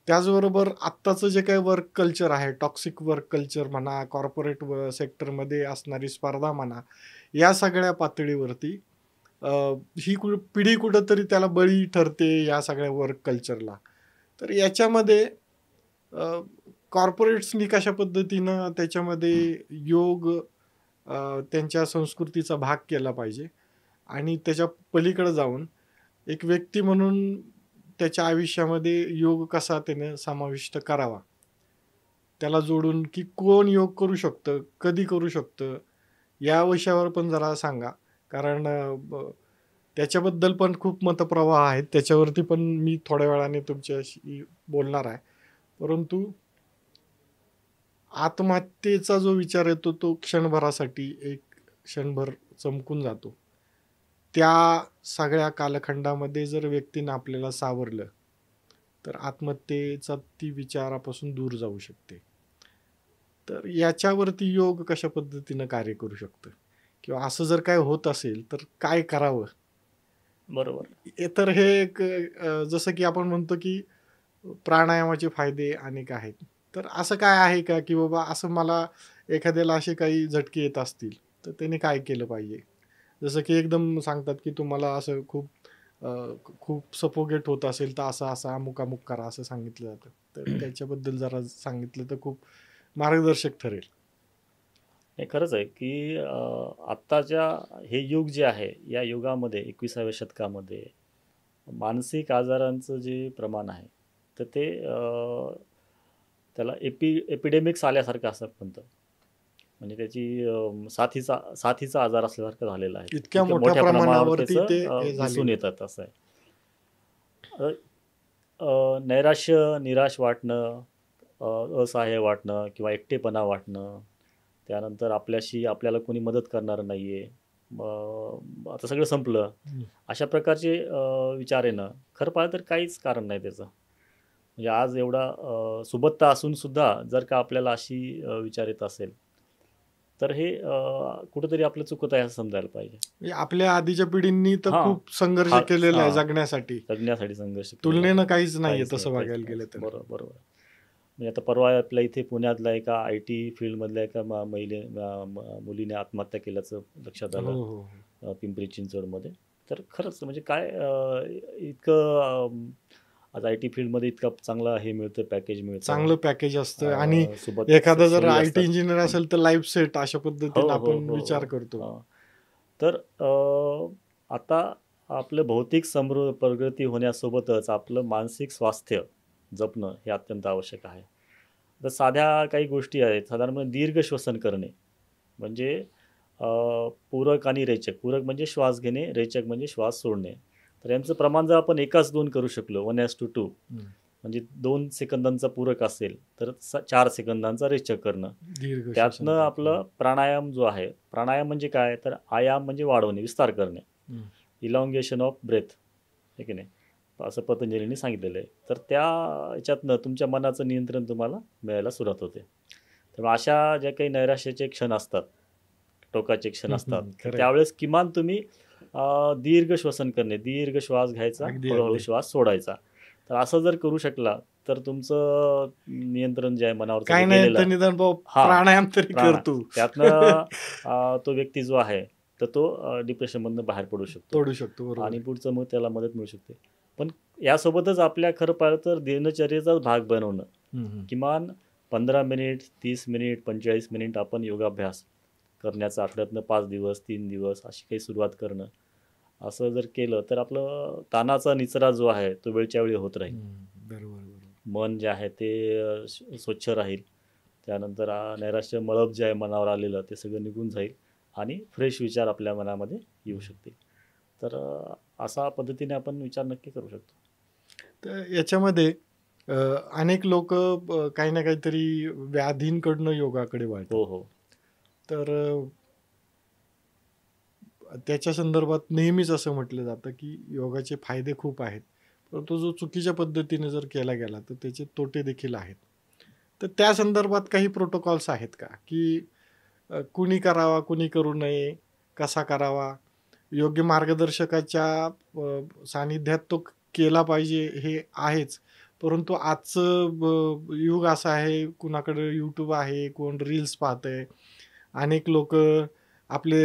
त्याचबरोबर आत्ताचं जे काही वर्क कल्चर आहे, टॉक्सिक वर्क कल्चर म्हणा, कॉर्पोरेट सेक्टरमध्ये असणारी स्पर्धा म्हणा, या सगळ्या पातळीवरती अ, ही पिढी कुठेतरी त्याला बळी ठरते या सगळ्या वर्क कल्चरला. तर याच्यामध्ये कॉर्पोरेट्सनी कशा पद्धतीनं त्याच्यामध्ये योग त्यांच्या संस्कृतीचा भाग केला पाहिजे आणि त्याच्या पलीकडे जाऊन एक व्यक्ती म्हणून त्याच्या आयुष्यामध्ये योग कसा त्याने समाविष्ट करावा, त्याला जोडून की कोण योग करू शकतं, कधी करू शकतं, या विषयावर पण जरा सांगा. कारण त्याच्याबद्दल पण खूप मतप्रवाह आहेत. त्याच्यावरती पण मी थोड्या वेळाने तुमच्याशी बोलणार आहे. परंतु आत्महत्येचा जो विचार येतो तो क्षणभरासाठी एक क्षणभर चमकून जातो. त्या सगळ्या कालखंडामध्ये जर व्यक्तीनं आपल्याला सावरलं, तर आत्महत्येचा ती विचारापासून दूर जाऊ शकते. तर याच्यावरती योग कशा पद्धतीनं कार्य करू शकतं? किंवा असं जर काय होत असेल, तर काय करावं? बरोबर तर हे एक जसं की आपण म्हणतो की प्राणायामाचे फायदे अनेक आहेत. तर असं काय आहे का, की बाबा असं मला एखाद्याला असे काही झटके येत असतील, तर त्याने काय केलं पाहिजे? जसं की एकदम सांगतात की तुम्हाला असं अ, खूप सफोकेट होत असेल, तर असा-असा, अमुक-अमुक करा असं सांगितलं जातं. तर त्याच्याबद्दल जरा सांगितलं तर खूप मार्गदर्शक ठरेल. हे खरंच आहे की आत्ताच्या हे युग जे आहे या युगामध्ये 21व्या शतकामध्ये मानसिक आजारांचं जे प्रमाण आहे तर ते त्याला एपिडेमिक्स आल्यासारखं असं म्हणतं. म्हणजे त्याची साथीचा आजार असल्यासारखं झालेला आहे. इतक्या इतक्या मोठ्या मोठ्या प्रमाणावर प्रमाणावरती त्याचं ते हे दिसून झालेलं आहे. येतात असं आहे. अ, नैराश्य, निराश वाटणं, असहाय्य वाटणं किंवा एकटेपणा वाटणं, त्यानंतर आपल्याला कोणी मदत करणारं नाही आहे, मग आता सगळं संपलं, हं. अशा प्रकारचे विचार येणं, खरं पाहिलं तर काहीच कारण नाही त्याचं. म्हणजे आज एवढा सुबत्ता असून सुद्धा जर का आपल्याला अशी विचार येत असेल, तर हे कुठेतरी आपलं चुकत आहे असं समजायला पाहिजे. म्हणजे आपल्या आधीच्या पिढींनी तर हां, खूप संघर्ष हां, केलेला आहे हां. जगण्यासाठी. जगण्यासाठी संघर्ष केलेला आहे. तुलनेनं काहीच नाहीये काहीच नाही, तसं काहीच बघायला नाही. गेलं तर. बरोबर, बरोबर. म्हणजे आता परवा आपल्या इथे पुण्यातल्या एका आय-टी फील्डमधल्या एका मुलीने आत्महत्या केल्याचं लक्षात हो, आलं, हो, हो. पिंपरी चिंचवडमध्ये. तर खरंच म्हणजे काय इतकं आज आय-टी फील्डमध्ये इतका चांगला हे मिळतं, पॅकेज मिळतं. चांगलं पॅकेज असतं आणि सोबत एखादा जर सोयी आय-टी असतात. इंजिनिअर असेल तर लाईफ सेट अशा हो, पद्धतीनं हो, आपण हो, विचार हो. करतो. तर आता आपलं भौतिक प्रगती होण्यासोबतच आपलं मानसिक स्वास्थ्य जपणं हे अत्यंत आवश्यक आहे. तर साध्या काही गोष्टी आहेत. साधारणपणे दीर्घ श्वसन करणे म्हणजे पूरक आणि रेचक. पूरक म्हणजे श्वास घेणे, रेचक म्हणजे श्वास सोडणे. तर यांचं प्रमाण जर आपण 1:2 करू शकलो, 1:2 हं. म्हणजे 2 सेकंदांचा पूरक असेल, तर 4 सेकंदांचा रेचक करणं. दीर्घ श्वसन त्यातनं करतो. आपलं प्राणायाम जो आहे, प्राणायाम म्हणजे काय? तर आयाम म्हणजे वाढवणे, विस्तार करणे. हं. इलॉंगेशन ऑफ ब्रेथ, आहे की नाही? असं पतंजलीने सांगितलेलं आहे. तर त्या ह्याच्यातनं तुमच्या मनाचं नियंत्रण तुम्हाला मिळायला सुरुवात होते. त्यामुळे अशा ज्या काही नैराश्याचे क्षण असतात, टोकाचे क्षण हं, असतात, हं. तर खरं आहे. त्यावेळेस किमान तुम्ही दीर्घ श्वसन करणे, दीर्घ श्वास घ्यायचा, अगदी, हळूहळू अगदी. श्वास सोडायचा. तर असं जर करू शकला, तर तुमचं नियंत्रण जे आहे मनावरचं ते काही नाही तर गेलेलं निदान भाऊ हां, प्राणायाम तरी प्राणा करतो. त्यातनं तो व्यक्ती जो आहे, तर तो डिप्रेशनमधनं बाहेर पडू शकतो पडू शकतो. बरोबर आणि आहे. पुढचं मग त्याला मदत मिळू शकते. पण यासोबतच आपल्या खरं पाहिलं तर दिनचर्येचा भाग बनवणं. हं, हं. किमान 15 मिनिट, 30 मिनिट, 45 मिनिट आपण योगाभ्यास करण्याचा आठवड्यातनं 5 दिवस, 3 दिवस अशी काही सुरुवात करणं असं जर केलं तर आपलं ताणाचा निचरा जो आहे तो वेळच्या वेळी होत राहील. बरोबर बरोबर. मन जे आहे ते स्वच्छ राहील. त्यानंतर नैराश्य मळब जे आहे मनावर आलेलं ते सगळं निघून जाईल आणि फ्रेश विचार आपल्या मनामध्ये येऊ शकतील. तर अशा पद्धतीने आपण विचार नक्की करू शकतो. तर याच्यामध्ये अनेक लोक काही ना काहीतरी व्याधींकडनं योगाकडे वळतात. हो हो तर त्याच्या संदर्भात नेहमीच असं म्हटलं जातं की योगाचे फायदे खूप आहेत, परंतु जो चुकीच्या पद्धतीने जर केला गेला तर त्याचे तोटे देखील आहेत. तर त्या संदर्भात काही प्रोटोकॉल्स आहेत का, की कुणी करावा कुणी करू नये, कसा करावा, योग्य मार्गदर्शकाच्या सानिध्यात तो केला पाहिजे हे आहेच, परंतु आजचं युग असं आहे, कुणाकडे यूट्यूब आहे, कोण रील्स पाहतंय, अनेक लोक आपले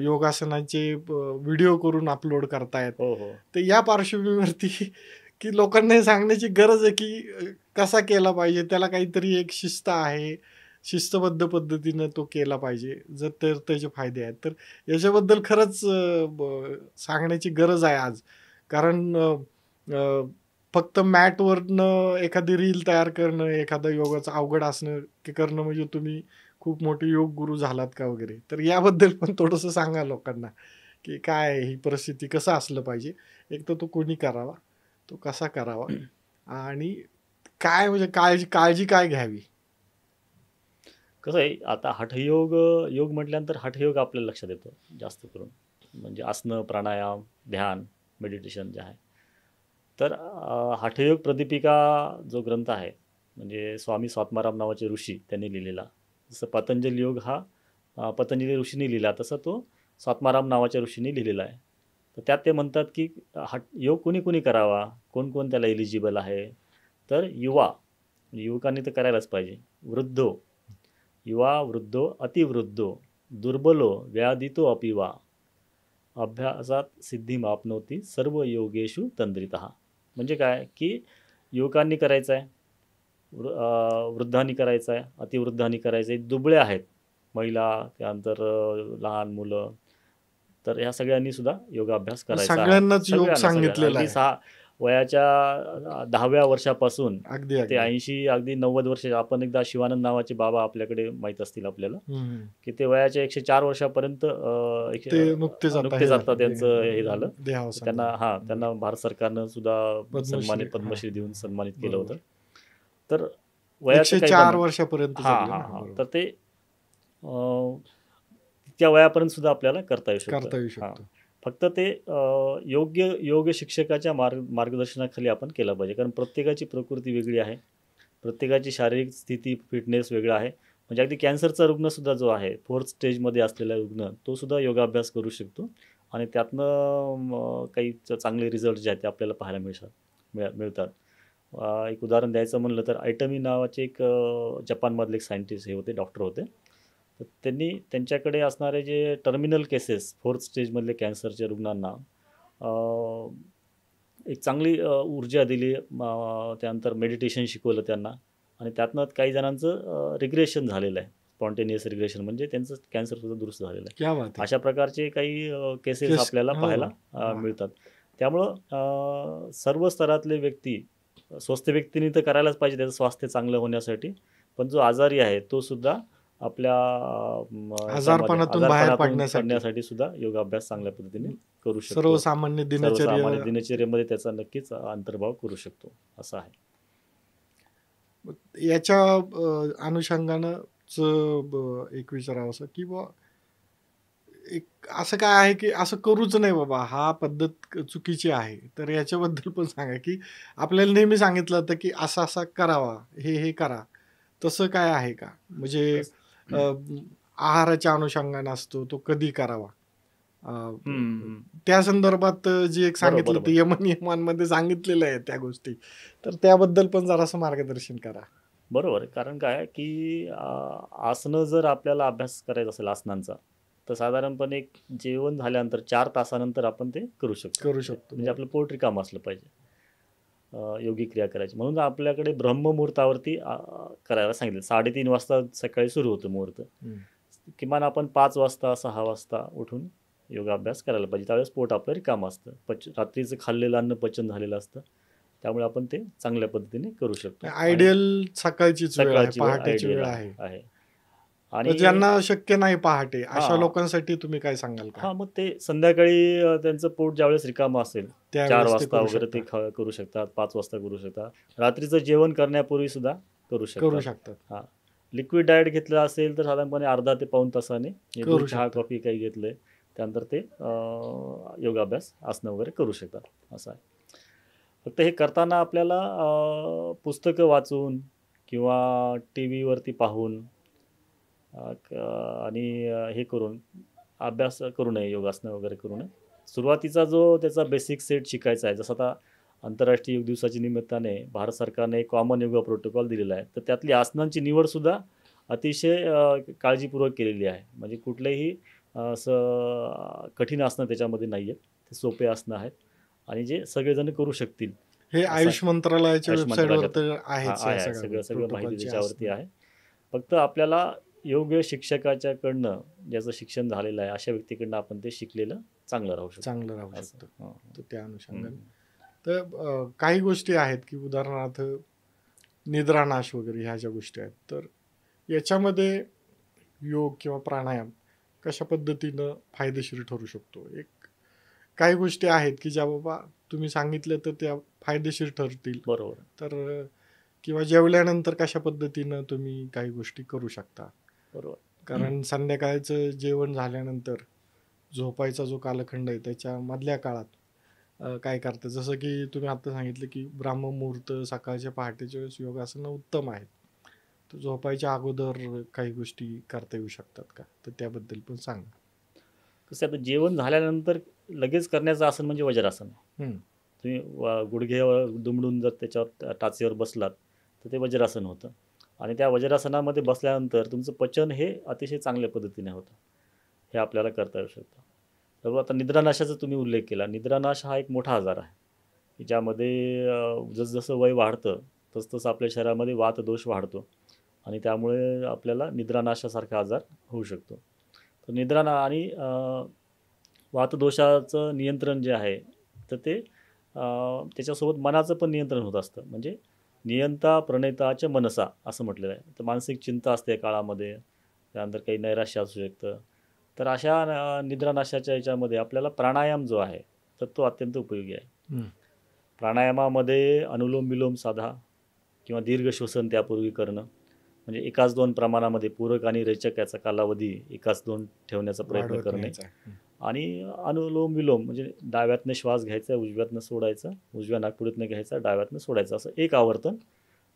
योगासनाचे व्हिडिओ करून अपलोड करतायत. हो हो तर या पार्श्वभूमीवरती की लोकांना हे सांगण्याची गरज आहे की कसा केला पाहिजे, त्याला काहीतरी एक शिस्त आहे, शिस्तबद्ध पद्धतीनं तो केला पाहिजे, जर तर त्याचे फायदे आहेत. तर याच्याबद्दल खरंच सांगण्याची गरज आहे आज. कारण फक्त मॅटवरनं एखादी रील तयार करणं, एखादा योगाचं अवघड आसनं करणं म्हणजे तुम्ही खूप मोठे योग गुरु झालात का वगैरे. तर याबद्दल पण थोडंसं सांगा लोकांना, की काय आहे ही परिस्थिती, कसं असलं पाहिजे, एक तर तो कोणी करावा, तो कसा करावा आणि काय म्हणजे काळजी काळजी काय घ्यावी. कसं आहे आता हठयोग योग म्हटल्यानंतर हठयोग आपल्याला लक्षात येतो जास्त करून, म्हणजे आसनं प्राणायाम ध्यान मेडिटेशन जे आहे. तर हठयोग प्रदीपिका जो ग्रंथ आहे म्हणजे स्वामी स्वात्माराम नावाचे ऋषी त्यांनी लिहिलेला, जसं पतंजली योग हा पतंजली ऋषींनी लिहिला तसा तो स्वात्माराम नावाच्या ऋषींनी लिहिलेला आहे. तर त्यात ते म्हणतात की योग कोणी कोणी करावा, कोण कोण त्याला एलिजिबल आहे. तर युवा म्हणजे युवकांनी तर करायलाच पाहिजे, वृद्धो युवा वृद्धो अतिवृद्धो दुर्बलो व्याधितो अपिवा अभ्यासात सिद्धिमाप्नोती सर्व योगेषु तंद्रितः. म्हणजे काय की युवकांनी करायचं आहे, वृद्धांनी करायचं आहे, अतिवृद्धांनी करायचं आहे, दुबळे आहेत महिला, त्यानंतर लहान मुलं, तर ह्या सगळ्यांनी सुद्धा योगाभ्यास करायचा आहे. सगळ्यांनाच योग सगळ्यांना सांगितलेला अगदी आहे. वयाच्या 10व्या वर्षापासून अगदी ते अगदी 80 अगदी 90 वर्ष. आपण एकदा शिवानंद नावाचे बाबा आपल्याकडे माहीत असतील आपल्याला, हम्म. की ते वयाच्या 104 वर्षापर्यंत ते नुकतेच नुकतेच आता त्यांचं हे झालं. देहावसान त्यांना झालं. त्यांना भारत सरकारनं सुद्धा पद्मश्री, पद्मश्री देऊन सन्मानित केलं बरोबर. होतं. तर वयाचं काही 104 पण वर्षापर्यंत हां जगले हां ना, हां बरोबर. तर ते त्या वयापर्यंत सुद्धा आपल्याला करता येऊ करता येऊ शकतं. हां, शकतो. फक्त ते योग्य योग शिक्षकाच्या मार्गदर्शनाखाली आपण केलं पाहिजे, कारण प्रत्येकाची प्रकृती वेगळी आहे, प्रत्येकाची शारीरिक स्थिती फिटनेस वेगळा आहे. म्हणजे अगदी कॅन्सरचा रुग्णसुद्धा जो आहे 4th स्टेजमध्ये असलेला रुग्ण तो सुद्धा योगाभ्यास करू शकतो आणि त्यातनं काही चांगले रिझल्ट जे आहेत ते आपल्याला पाहायला मिळतात. एक उदाहरण द्यायचं म्हणलं तर आयटमी नावाचे एक जपानमधले एक सायंटिस्ट हे होते, डॉक्टर होते. तर त्यांनी त्यांच्याकडे असणारे जे टर्मिनल केसेस 4th स्टेजमधले कॅन्सरच्या रुग्णांना एक चांगली ऊर्जा दिली, त्यानंतर मेडिटेशन शिकवलं त्यांना आणि त्यातनं काही जणांचं रिग्रेशन झालेलं आहे, स्पॉन्टेनियस रिग्रेशन, म्हणजे त्यांचं कॅन्सरसुद्धा दुरुस्त झालेलं आहे. क्या बात आहे. अशा प्रकारचे काही केसेस केस- आपल्याला हो. पाहायला वा. मिळतात. त्यामुळं सर्व स्तरातले व्यक्ती, स्वस्थ व्यक्तींनी तर करायलाच पाहिजे त्याचं स्वास्थ्य चांगलं होण्यासाठी, पण जो आजारी आहे तो सुद्धा आपल्या आजारपणातून बाहेर पडण्यासाठी सुद्धा योगाभ्यास चांगल्या पद्धतीने करू शकतो. सर्वसामान्य सर्वसामान्य दिनचर्येमध्ये त्याचा नक्कीच अंतर्भाव करू शकतो, असं आहे. याच्या अनुषंगानं एक विचारावं की बा एक असं काय आहे की असं करूच नाही बाबा, हा पद्धत चुकीची आहे, तर याच्याबद्दल पण सांगा. की आपल्याला नेहमी सांगितलं होतं की असा असा करावा, हे करा, तसं काय आहे का? म्हणजे आहाराच्या अनुषंगाने असतो, तो कधी करावा, त्या संदर्भात जे एक सांगितलं ते यमनियमांमध्ये सांगितलेलं आहे त्या गोष्टी, तर त्याबद्दल पण जरासं मार्गदर्शन करा. बरोबर, कारण काय की आसनं जर आपल्याला अभ्यास करायचा असेल आसनांचा, तर साधारणपणे एक जेवण झाल्यानंतर 4 तासानंतर आपण ते करू शकतो. म्हणजे आपलं पोट रिकामं असलं पाहिजे योगिक क्रिया करायची. म्हणून आपल्याकडे ब्रह्ममुहूर्तावरती करायला सांगितलं. 3:30 वाजता सकाळी सुरू होतं मुहूर्त. किमान आपण 5 वाजता 6 वाजता उठून योगाभ्यास करायला पाहिजे. त्यावेळेस पोट आपलं रिकामं असतं. रात्रीचं खाल्लेलं अन्न पचन झालेलं असतं. त्यामुळे आपण ते चांगल्या पद्धतीने करू शकतो. आणि आयडियल सकाळचीच वेळ आहे, सकाळची वेळ पहाटेची आयडियल वेळ आहे आहे. आहे. तर आणि ज्यांना शक्य नाही पहाटे, अशा हां. लोकांसाठी तुम्ही काय सांगाल का? हां, मग ते संध्याकाळी त्यांचं पोट ज्यावेळेस रिकामं असेल, 4 त्यावेळेस ते वाजता करू वगैरे ते शकता, करू शकतात, 5 वाजता करू शकतात. रात्रीचं जेवण करण्यापूर्वी सुद्धा करू करू शकतात. शकतात, हां. लिक्विड डाएट घेतलं असेल तर साधारणपणे अर्धा ते पाऊण तासाने म्हणजे दूध, करू चहा, शकतात. कॉफी काही घेतलंय, त्यानंतर ते योगाभ्यास, आसनं वगैरे करू शकतात, असं आहे. फक्त हे करताना आपल्याला पुस्तकं वाचून किंवा टीव्हीवरती पाहून आणि हे करून अभ्यास करू नये, योगासनं वगैरे करू नये. सुरुवातीचा जो त्याचा बेसिक सेट शिकायचा आहे, जसं आता आंतरराष्ट्रीय योग दिवसाच्या निमित्ताने भारत सरकारने एक कॉमन योगा प्रोटोकॉल दिलेला आहे. तर त्यातली आसनांची निवडसुद्धा अतिशय काळजीपूर्वक केलेली आहे. म्हणजे कुठलेही असं कठीण आसनं त्याच्यामध्ये नाही आहेत. ते सोपे आसनं आहेत आणि जे सगळेजण करू शकतील हे असं आयुष मंत्रालयाच्या आयुष वेबसाईटवर मंत्रालयात तर हां, आहेच या आहे. सगळ्या सगळं माहिती प्रोटोकॉलची त्याच्यावरती असणं. आहे. फक्त आपल्याला योग्य शिक्षकाच्याकडनं ज्याचं शिक्षण झालेलं आहे, अशा व्यक्तीकडनं आपण ते शिकलेलं चांगलं राहू शकतो. चांगलं राहू असं. शकतं. हां. तर त्या अनुषंगाने हं. तर काही गोष्टी आहेत की उदाहरणार्थ निद्रानाश वगैरे ह्या ज्या गोष्टी आहेत, तर याच्यामध्ये योग किंवा प्राणायाम कशा पद्धतीनं फायदेशीर ठरू शकतो? काही गोष्टी आहेत की ज्या बाबा तुम्ही सांगितल्या तर त्या फायदेशीर ठरतील, बरोबर. तर किंवा जेवल्यानंतर कशा पद्धतीनं तुम्ही काही गोष्टी करू शकता? बरोबर. कारण संध्याकाळचं जेवण झाल्यानंतर झोपायचा जो कालखंड आहे त्याच्या मधल्या काळात काय करतं, जसं की तुम्ही आता सांगितलं की ब्राह्ममुहूर्त, सकाळच्या पहाटेच्या वेळेस योगासनं उत्तम आहेत. तर झोपायच्या अगोदर काही गोष्टी करता येऊ शकतात का? तर त्याबद्दल पण सांगा. कसं आहे, आता जेवण झाल्यानंतर लगेच करण्याचं आसन म्हणजे वज्रासन आहे. हं, तुम्ही गुडघ्यावर दुमडून जर त्याच्यावर टाचेवर बसलात, तर ते वज्रासन होतं. आणि त्या वज्रासनामध्ये बसल्यानंतर तुमचं पचन हे अतिशय चांगल्या पद्धतीने होतं. हे आपल्याला करता येऊ शकतं. तर आता निद्रानाशाचा तुम्ही उल्लेख केला. निद्रानाश हा एक मोठा आजार आहे, की ज्यामध्ये जसजसं वय वाढतं, तसतसं आपल्या शरीरामध्ये वातदोष वाढतो आणि त्यामुळे आपल्याला निद्रानाशासारखा आजार होऊ शकतो. तर आणि वातदोषाचं नियंत्रण जे आहे, तर ते त्याच्यासोबत मनाचं पण नियंत्रण होत असतं. म्हणजे नियंता प्रणेताच मनसा असं म्हटलेलं आहे. तर मानसिक चिंता असते या काळामध्ये, त्यानंतर काही नैराश्य असू शकतं. तर अशा निद्रानाशाच्या याच्यामध्ये आपल्याला प्राणायाम जो आहे, तर तो अत्यंत उपयोगी आहे. हं. प्राणायामामध्ये अनुलोम-विलोम साधा किंवा दीर्घ श्वसन त्यापूर्वी करणं. म्हणजे एकाच 2 प्रमाणामध्ये पूरक आणि रेचक याचा कालावधी एकाच 2 ठेवण्याचा प्रयत्न वाढवत करणे. न्यायचा आहे. आणि अनुलोम-विलोम म्हणजे डाव्यातनं श्वास घ्यायचा, उजव्यातनं सोडायचा, उजव्या नाकपुडीतनं घ्यायचा, डाव्यातनं सोडायचं, असं 1 आवर्तन.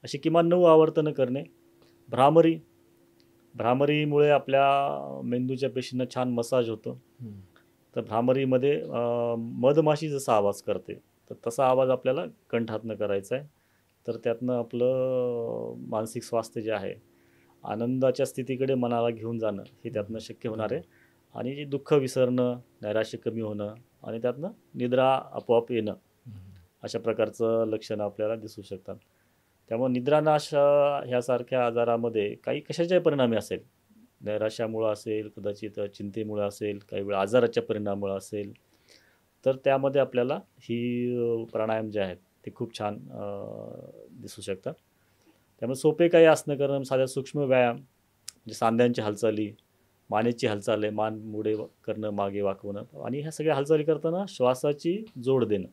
अशी किमान 9 आवर्तनं करणे. भ्रामरी. भ्रामरीमुळे आपल्या मेंदूच्या पेशींना छान मसाज होतो. हं. तर भ्रामरीमध्ये मधमाशी जसा आवाज करते, तर तसा आवाज आपल्याला कंठातनं करायचा आहे. तर त्यातनं आपलं मानसिक स्वास्थ्य जे आहे, आनंदाच्या स्थितीकडे मनाला घेऊन जाणं, हे त्यातनं शक्य होणार आहे. आणि जे दुःख विसरणं, नैराश्य कमी होणं आणि त्यातनं निद्रा आपोआप येणं, हं. अशा प्रकारचं लक्षणं आपल्याला दिसू शकतात. त्यामुळे निद्रानाश ह्यासारख्या आजारामध्ये काही कशाच्याही परिणामी असेल, नैराश्यामुळं असेल, कदाचित चिंतेमुळं असेल, काही वेळा आजाराच्या परिणामामुळं असेल, तर त्यामध्ये आपल्याला ही प्राणायाम जे आहेत ते खूप छान दिसू शकतात. त्यामुळे सोपे काही आसनं करणं, साध्या सूक्ष्म व्यायाम म्हणजे सांध्यांची हालचाली, मानेची हालचाल आहे, मान मुडे करणं, मागे वाकवणं आणि ह्या सगळ्या हालचाली करताना श्वासाची जोड देणं.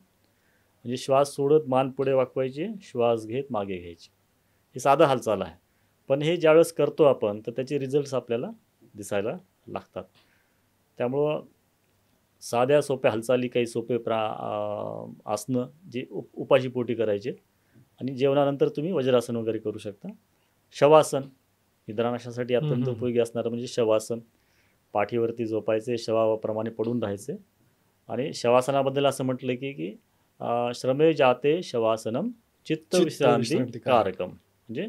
म्हणजे श्वास सोडत मान पुढे वाकवायची, श्वास घेत मागे घ्यायची. ही साधं हालचाल आहे. पण हे ज्यावेळेस करतो आपण, तर त्याचे रिझल्ट्स आपल्याला दिसायला लागतात. त्यामुळं साध्या सोप्या हालचाली, काही सोपे आसनं जे उपाशीपोटी करायचे आणि जेवणानंतर तुम्ही वज्रासन वगैरे करू शकता. शवासन निद्रानाशासाठी हं, अत्यंत हं. उपयोगी असणारं म्हणजे शवासन. पाठीवरती झोपायचे, शवाप्रमाणे पडून राहायचे आणि शवासनाबद्दल असं म्हटलं की की श्रमे जाते शवासनम चित्त चित्तविश्रांती विश्रांती कारक. कारकम. म्हणजे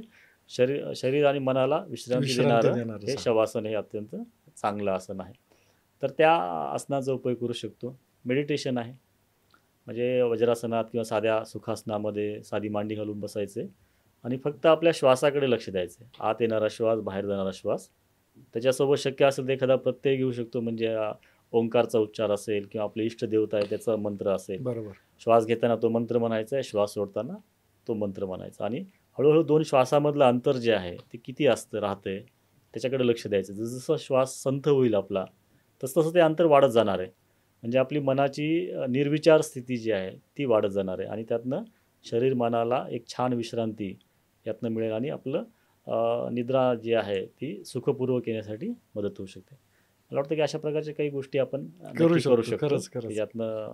शरीर आणि मनाला विश्रांती विश्रांती देणारं देणारं हे साधन. शवासन हे अत्यंत चांगलं आसन आहे. तर त्या आसनाचा उपयोग करू शकतो. मेडिटेशन आहे. म्हणजे वज्रासनात किंवा साध्या सुखासनामध्ये साधी मांडी घालून बसायचे आणि फक्त आपल्या श्वासाकडे लक्ष द्यायचे. आत येणारा श्वास, बाहेर जाणारा श्वास. त्याच्यासोबत शक्य असेल तर एखादा प्रत्यय घेऊ शकतो. म्हणजे ओंकारचा उच्चार असेल किंवा आपले इष्ट देवता आहे त्याचा मंत्र असेल. बरोबर. श्वास घेताना तो मंत्र म्हणायचा आहे, श्वास सोडताना तो मंत्र म्हणायचा आणि हळूहळू 2 श्वासामधलं अंतर जे आहे ते किती राहतंय त्याच्याकडे लक्ष द्यायचं. जसं श्वास संथ होईल आपला, तसं ते अंतर वाढत जाणार आहे. म्हणजे आपली मनाची निर्विचार स्थिती जी आहे ती वाढत जाणार आहे आणि त्यातनं शरीर मनाला एक छान विश्रांती यातनं मिळेल आणि आपलं निद्रा जी आहे ती सुखपूर्वक येण्यासाठी मदत होऊ शकते. मला वाटतं की अशा प्रकारच्या काही गोष्टी आपण नक्की करू शकतो खरंच की खरंच. ज्यातनं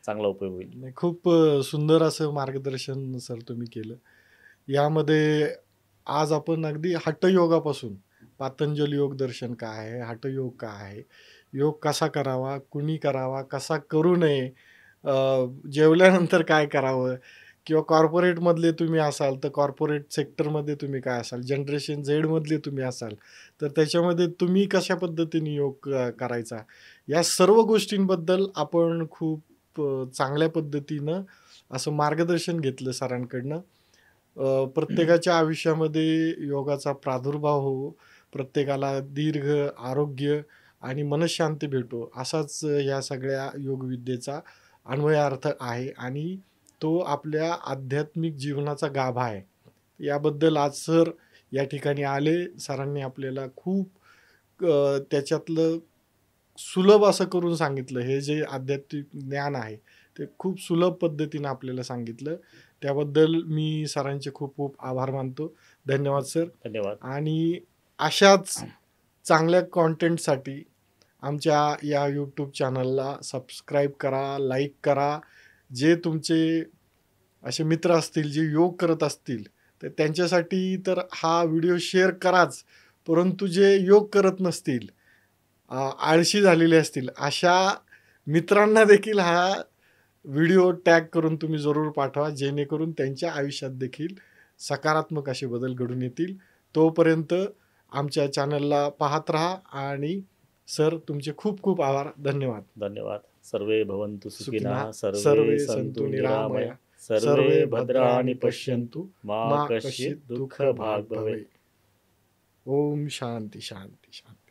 चांगला उपयोग होईल. नाही, खूप सुंदर असं मार्गदर्शन सर तुम्ही केलं. यामध्ये आज आपण अगदी हठयोगापासून पातंजल योग दर्शन काय आहे, हठयोग काय आहे, योग कसा करावा, कुणी करावा, कसा करू नये, जेवल्यानंतर काय करावं किंवा कॉर्पोरेटमधले तुम्ही असाल तर कॉर्पोरेट सेक्टरमध्ये तुम्ही काय असाल, जनरेशन झेडमधले तुम्ही असाल तर त्याच्यामध्ये तुम्ही कशा पद्धतीने योग करायचा, या सर्व गोष्टींबद्दल आपण खूप चांगल्या पद्धतीनं असं मार्गदर्शन घेतलं सरांकडनं. प्रत्येकाच्या आयुष्यामध्ये योगाचा प्रादुर्भाव हो, प्रत्येकाला दीर्घ आरोग्य आणि मनःशांती भेटो असाच या सगळ्या योगविद्येचा अन्वयार्थ आहे आणि तो आपल्या आध्यात्मिक जीवनाचा गाभा आहे. याबद्दल आज सर या ठिकाणी आले. सरांनी आपल्याला खूप त्याच्यातलं सुलभ असं करून सांगितलं. हे जे आध्यात्मिक ज्ञान आहे ते खूप सुलभ पद्धतीनं आपल्याला सांगितलं. त्याबद्दल मी सरांचे खूप खूप आभार मानतो. धन्यवाद सर. धन्यवाद. आणि अशाच चांगल्या कॉन्टेंटसाठी आमच्या या यूट्यूब चॅनलला सबस्क्राईब करा, लाईक करा. जे तुमचे असे मित्र असतील जे योग करत असतील तर त्यांच्यासाठी तर हा व्हिडिओ शेअर कराच, परंतु जे योग करत नसतील, आळशी झालेले असतील, अशा मित्रांना देखील हा व्हिडिओ टॅग करून तुम्ही जरूर पाठवा, जेणेकरून त्यांच्या आयुष्यात देखील सकारात्मक असे बदल घडून येतील. तोपर्यंत आमच्या चॅनलला पाहत राहा आणि सर तुमचे खूप खूप आभार. धन्यवाद. धन्यवाद. सर्वे भवन्तु सुखिनः, सर्वे सर्वे सन्तु सन्तु निरामया, निरामया, सर्वे भद्राणि पश्यन्तु मा कश्चित् दुःखभाग् भवेत्. ओम शांती शांती शांती.